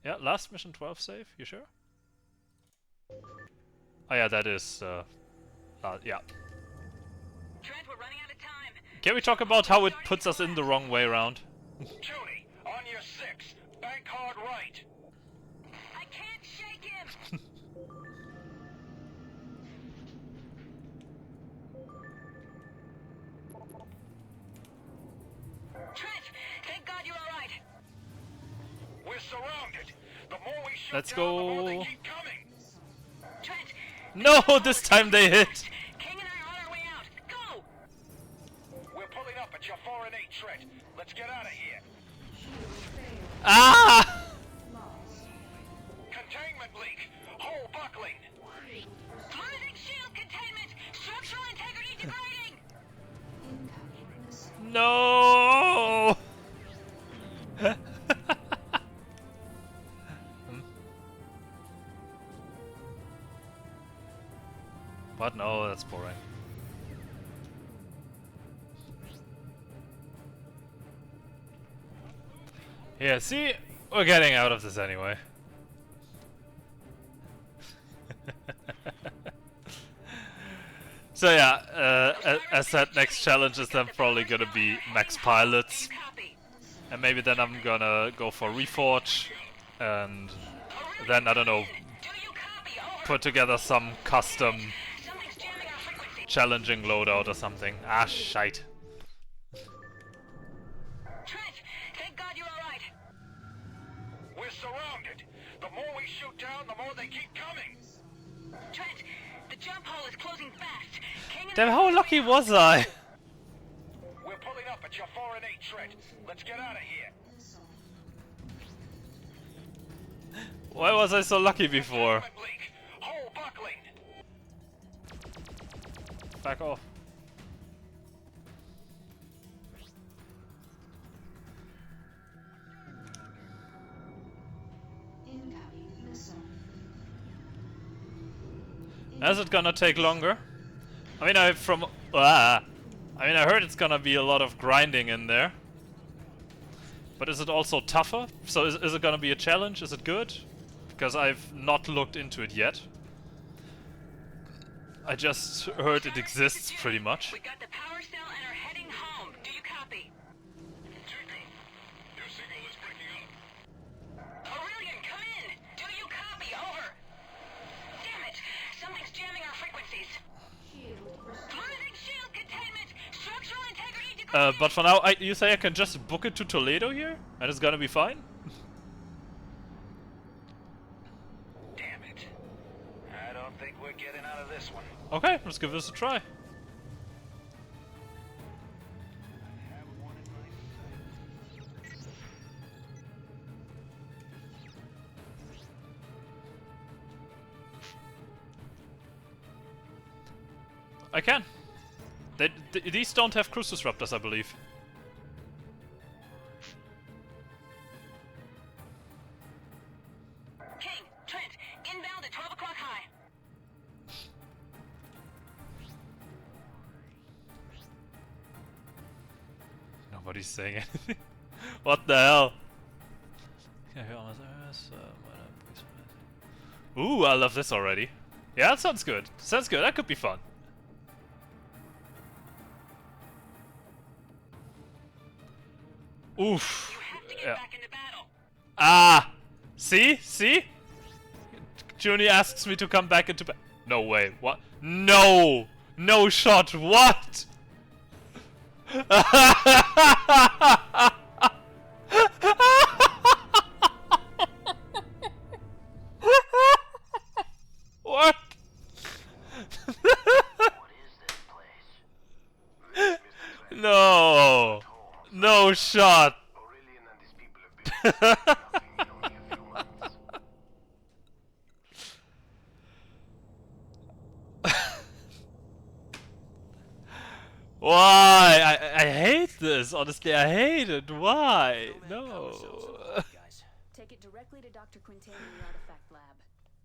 Yeah, last mission 12 save, you sure? Oh yeah, that is, yeah. Trent, we're running out of time. Can we talk about how it puts us in the wrong way around? Judy, on your 6, bank hard right. I can't shake him! Trent, thank God you're alright. We're surrounded. The more we shoot Let's down, the more go. they keep coming. Trent, No, this time they hit! King and I are on our way out. Go! We're pulling up at your 4 and 8, Trent. Let's get out of here. Ah! Containment leak. Hole buckling. Losing shield containment. Structural integrity degrading. No! But no, that's boring. Yeah, see? We're getting out of this anyway. So yeah, as that next challenge is then probably gonna be max pilots. And maybe then I'm gonna go for Reforge. And then, I don't know, put together some custom challenging loadout or something. Ah, shite. Trent, thank God you're alright. We're surrounded. The more we shoot down, the more they keep coming. Trent, the jump hole is closing fast. King and Damn, how lucky was I? We're pulling up at your 4 and 8, Trent. Let's get out of here. Why was I so lucky before? Hole buckling. Back off. Is it gonna take longer? I mean, I heard it's gonna be a lot of grinding in there. But is it also tougher? So is it gonna be a challenge? Is it good? Because I've not looked into it yet. I just heard it exists pretty much. We got the power cell and are heading home. Do you copy? Your signal is breaking up. Aurelian, come in. Do you copy? Over. Damn it. Something's jamming our frequencies. Losing shield containment. Structural integrity degrading. But for now, you say I can just book it to Toledo here? And it's gonna be fine? Damn it. I don't think we're getting out of this one. Okay, let's give this a try. I can. These don't have cruise disruptors, I believe. King, Trent, inbound at 12 o'clock Nobody's saying anything. What the hell? Ooh, I love this already. Yeah, that sounds good. Sounds good. That could be fun. Oof. Yeah. Ah! See? See? Junie asks me to come back into battle. No way. What? No! No shot. What? What? No! No shot! Why? I hate this. Honestly, I hate it. Why? No. Take it directly to Dr. Quintain in the artifact lab.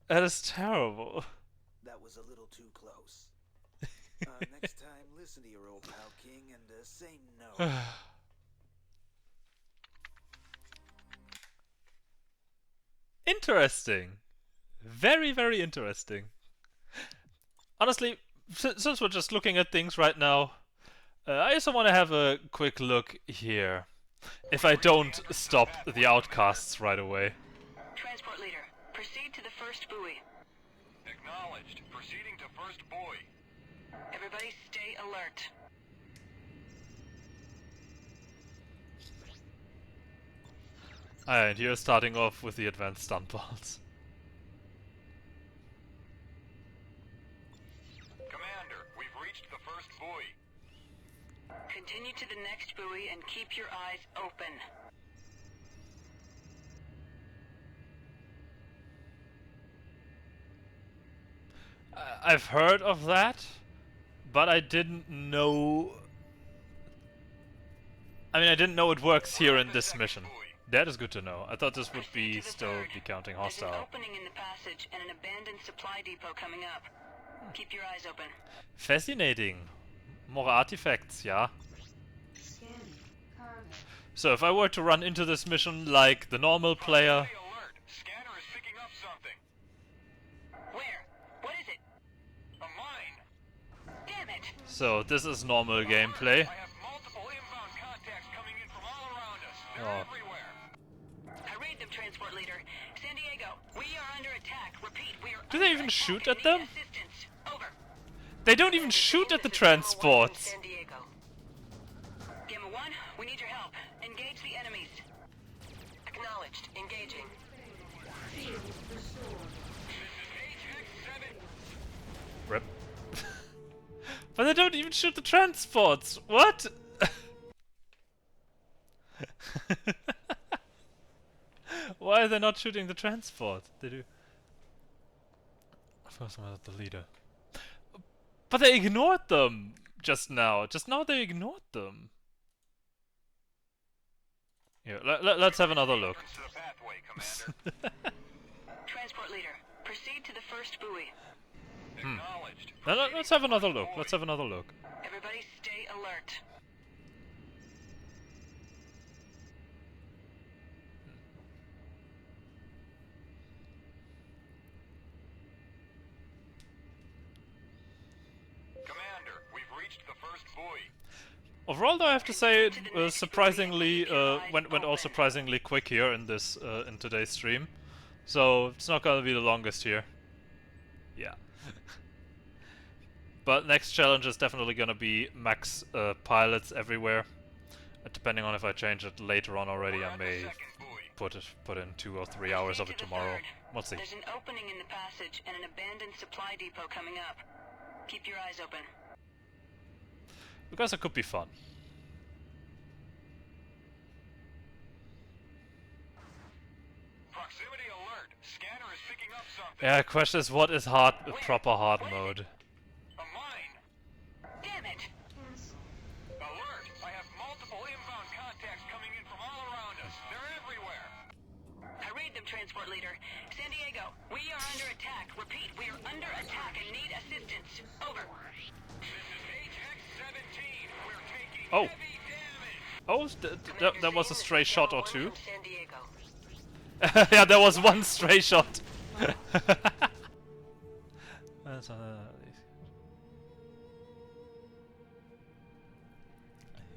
That is terrible. That was a little too close. Next time, listen to your old pal King and say no. Interesting. Very, very interesting. Honestly, since we're just looking at things right now, I also want to have a quick look here. If I don't stop the outcasts right away. Transport leader, proceed to the first buoy. Acknowledged. Proceeding to first buoy. Everybody stay alert. And here starting off with the advanced stun balls. Commander, we've reached the first buoy. Continue to the next buoy and keep your eyes open. I've heard of that, but I didn't know... I mean, I didn't know it works here in this mission. That is good to know. I thought this would be still be counting hostile. There's an opening in the passage and an abandoned supply depot coming up. Keep your eyes open. Fascinating. More artifacts, yeah. So if I were to run into this mission like the normal player... Scanner is picking up something. Where? What is it? A mine. Damn it! So this is normal gameplay. I have multiple inbound contacts coming in from all around us. They're Oh. everywhere. I read them, transport leader. San Diego, we are under attack. Repeat, we are Do they even shoot at them? assistance. Over. They don't even shoot at the transports. San Diego. Gamma 1, we need your help. Engage the enemies. Acknowledged. Engaging. Rip. But they don't even shoot the transports. What? Why are they not shooting the transport? They do. First one at the leader. But they ignored them just now. Just now they ignored them. Here, let's have another look. Transport leader, proceed to the first buoy. Let's have another look. Let's have another look. Everybody stay alert. Commander, we've reached the first buoy. Overall, though, I have to say it was surprisingly went all surprisingly quick here in this in today's stream. So it's not gonna be the longest here. Yeah. But next challenge is definitely gonna be max pilots everywhere. Depending on if I change it later on already, I may put in 2 or 3 hours of it tomorrow. We'll see. There's an opening in the passage and an abandoned supply depot coming up. Keep your eyes open. Because it could be fun. Proximity alert. Scanner is picking up something. Yeah, the question is, what is hard, proper hard mode? A mine. Damn it! Alert. I have multiple inbound contacts coming in from all around us. They're everywhere. I read them, transport leader. San Diego, we are under attack. Repeat, we are under attack and need assistance. Over. This is HX-17. We're taking Oh. heavy damage. Oh, that was a stray shot or two. Yeah, there was one stray shot.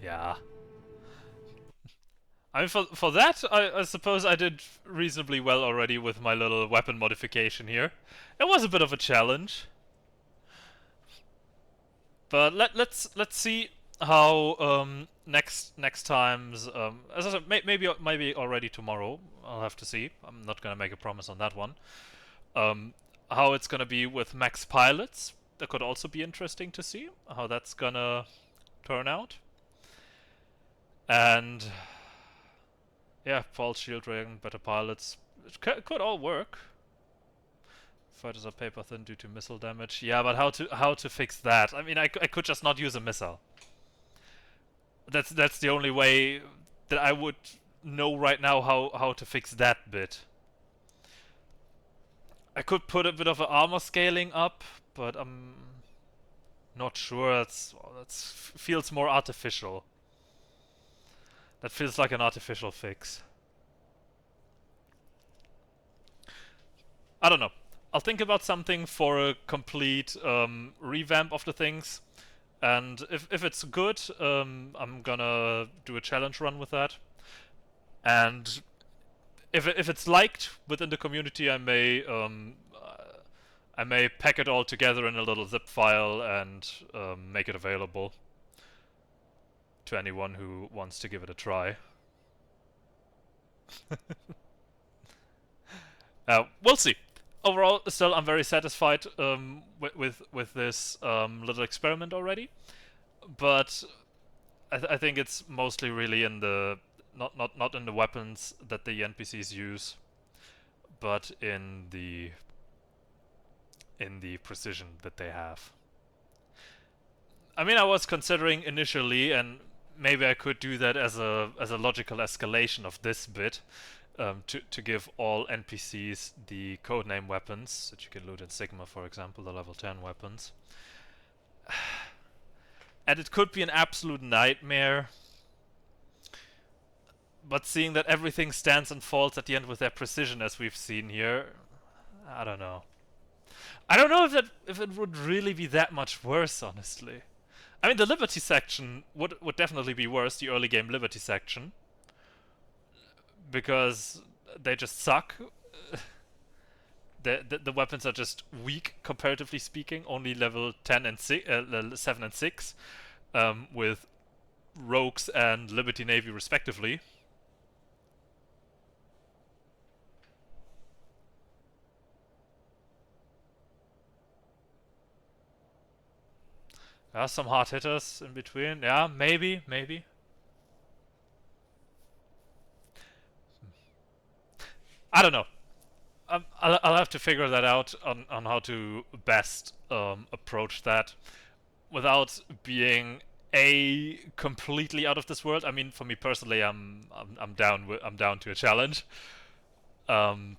Yeah. I mean, for that, I suppose I did reasonably well already with my little weapon modification here. It was a bit of a challenge. But let's see how next time's as I said, maybe already tomorrow. I'll have to see. I'm not gonna make a promise on that one. How it's gonna be with max pilots. That could also be interesting to see how that's gonna turn out. And yeah, false shield ring, better pilots. It could all work. Fighters are paper thin due to missile damage. Yeah, but how to fix that? I mean, I could just not use a missile. That's the only way that I would know right now how to fix that bit. I could put a bit of an armor scaling up, but I'm not sure. That feels more artificial. That feels like an artificial fix. I don't know. I'll think about something for a complete revamp of the things. And if it's good, I'm gonna do a challenge run with that. And if it's liked within the community, I may pack it all together in a little zip file and make it available to anyone who wants to give it a try. We'll see. Overall, still, I'm very satisfied with this little experiment already. But I think it's mostly really in the not in the weapons that the NPCs use, but in the precision that they have. I mean, I was considering initially, and maybe I could do that as a logical escalation of this bit, to give all NPCs the codename weapons that you can loot in Sigma, for example, the level 10 weapons. And it could be an absolute nightmare, but seeing that everything stands and falls at the end with their precision, as we've seen here, I don't know. I don't know if it would really be that much worse, honestly. I mean, the Liberty section would definitely be worse, the early game Liberty section, because they just suck. The weapons are just weak, comparatively speaking, only level 10 and 7 and 6, with Rogues and Liberty Navy respectively. There are some hard hitters in between. Yeah, maybe. I don't know. I'll have to figure that out on how to best approach that without being completely out of this world. I mean, for me personally, I'm down to a challenge. But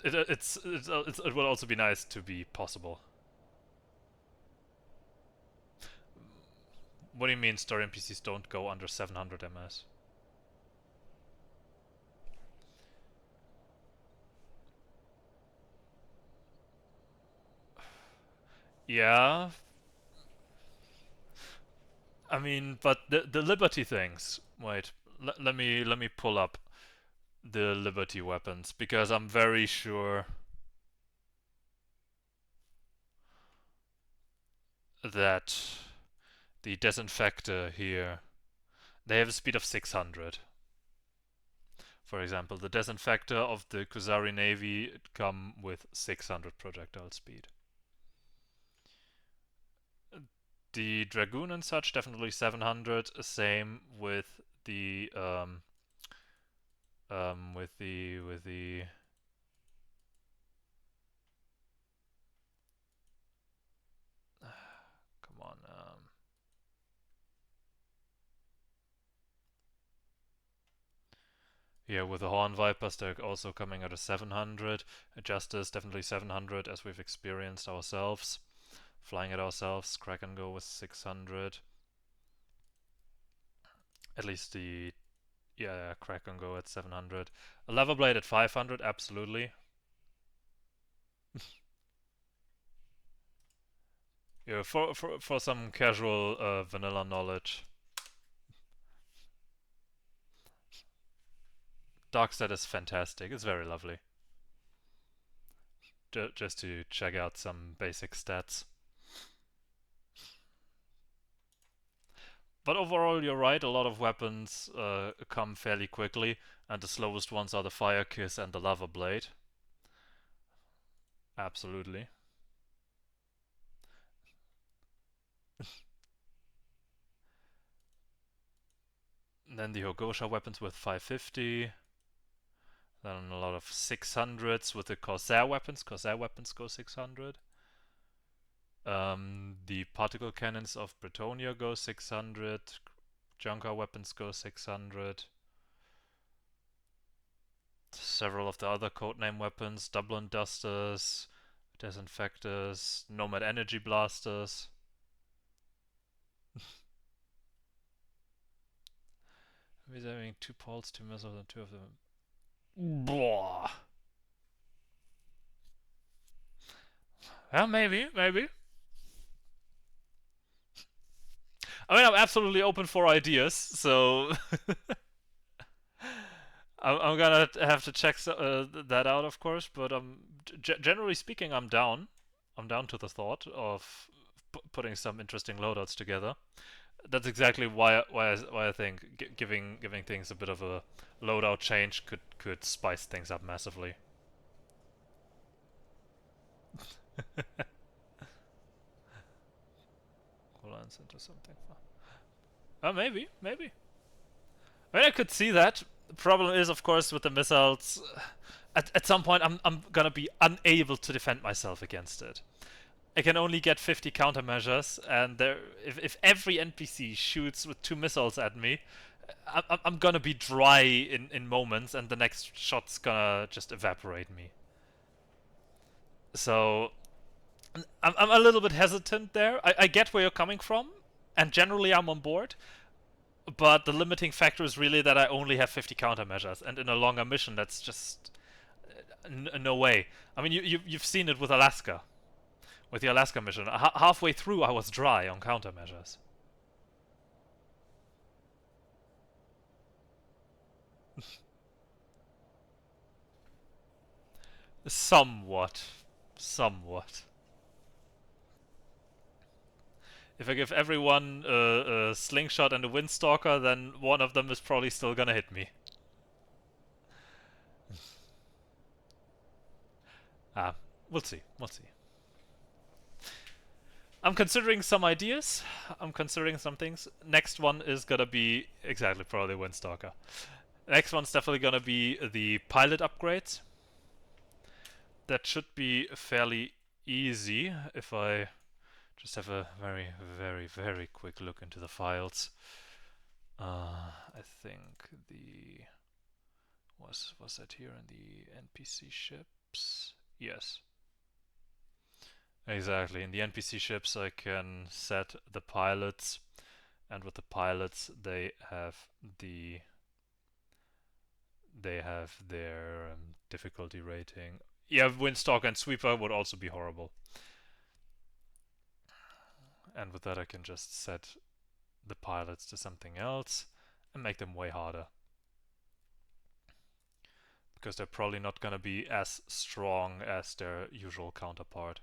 it will also be nice to be possible. What do you mean story NPCs don't go under 700 MS? Yeah. I mean, but the Liberty things. Wait, let me pull up the Liberty weapons, because I'm very sure that the Disinfector here, they have a speed of 600. For example, the Disinfector of the Kusari Navy come with 600 projectile speed. The Dragoon and such, definitely 700. Same with the with the come on. Yeah, with the Horn Vipers, they're also coming at a 700. Justice, definitely 700, as we've experienced ourselves. Flying it ourselves. Kraken go with 600. At least the Kraken go at 700. A lever blade at 500, absolutely. Yeah, for some casual vanilla knowledge. Darkset is fantastic. It's very lovely. Just to check out some basic stats. But overall, you're right, a lot of weapons come fairly quickly, and the slowest ones are the Fire Kiss and the Lava Blade. Absolutely. Then the Hogosha weapons with 550. Then a lot of 600s with the Corsair weapons. Corsair weapons go 600. The particle cannons of Bretonia go 600. Junker weapons go 600. Several of the other codename weapons, Dublin Dusters, Disinfectors, Nomad Energy Blasters. He's having 2 pulse, 2 missiles, and 2 of them. Blah. Yeah, maybe. I mean, I'm absolutely open for ideas, so I'm gonna have to check that out, of course. But generally speaking, I'm down. I'm down to the thought of putting some interesting loadouts together. That's exactly why I think giving things a bit of a loadout change could spice things up massively. Glance into something. Maybe. I mean, I could see that. The problem is, of course, with the missiles. At some point, I'm gonna be unable to defend myself against it. I can only get 50 countermeasures, and if every NPC shoots with 2 missiles at me, I'm gonna be dry in moments, and the next shot's gonna just evaporate me. So I'm a little bit hesitant there. I get where you're coming from, and generally I'm on board. But the limiting factor is really that I only have 50 countermeasures, and in a longer mission, that's just no way. I mean, you've seen it with Alaska. With the Alaska mission, halfway through I was dry on countermeasures. Somewhat. If I give everyone a slingshot and a windstalker, then one of them is probably still gonna hit me. We'll see. I'm considering some ideas. I'm considering some things. Next one is gonna be exactly probably Windstalker. Next one's definitely gonna be the pilot upgrades. That should be fairly easy if I just have a very quick look into the files. I think the was that here in the NPC ships? Yes. Exactly. In the NPC ships I can set the pilots, and with the pilots they have their difficulty rating. Yeah, Windstalker and Sweeper would also be horrible. And with that I can just set the pilots to something else and make them way harder. Because they're probably not gonna be as strong as their usual counterpart.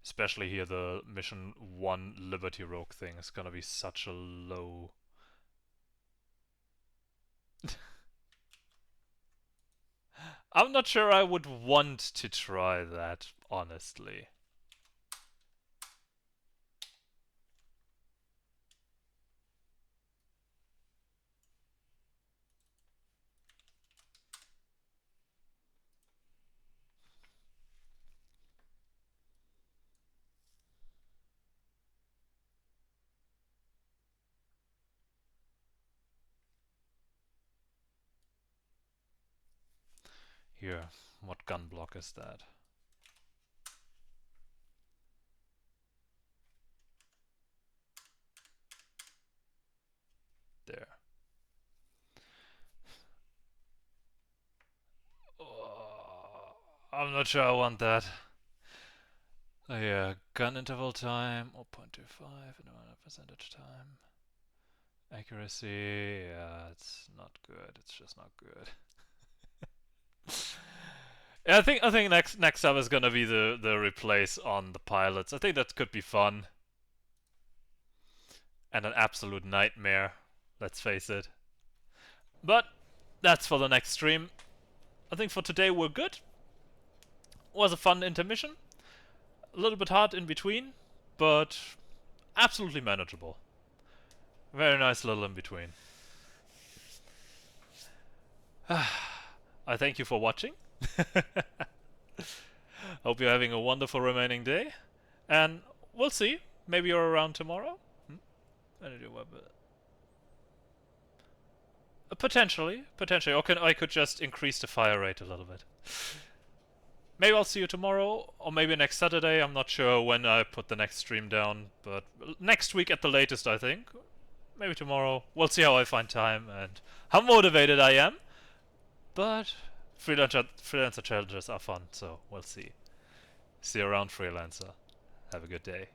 Especially here, the Mission 1 Liberty Rogue thing is gonna be such a low... I'm not sure I would want to try that, honestly. Here, what gun block is that? There. I'm not sure I want that. Yeah, gun interval time 0.25 and 100% time. Accuracy, yeah, it's not good. It's just not good. Yeah, I think next up is gonna be the replace on the pilots. I think that could be fun. And an absolute nightmare, let's face it. But that's for the next stream. I think for today we're good. Was a fun intermission. A little bit hard in between, but absolutely manageable. Very nice little in between. I thank you for watching. Hope you're having a wonderful remaining day. And we'll see. Maybe you're around tomorrow? Potentially. Or I could just increase the fire rate a little bit. Maybe I'll see you tomorrow, or maybe next Saturday. I'm not sure when I put the next stream down, but next week at the latest, I think. Maybe tomorrow. We'll see how I find time and how motivated I am. But freelancer challenges are fun, so we'll see. See you around, Freelancer. Have a good day.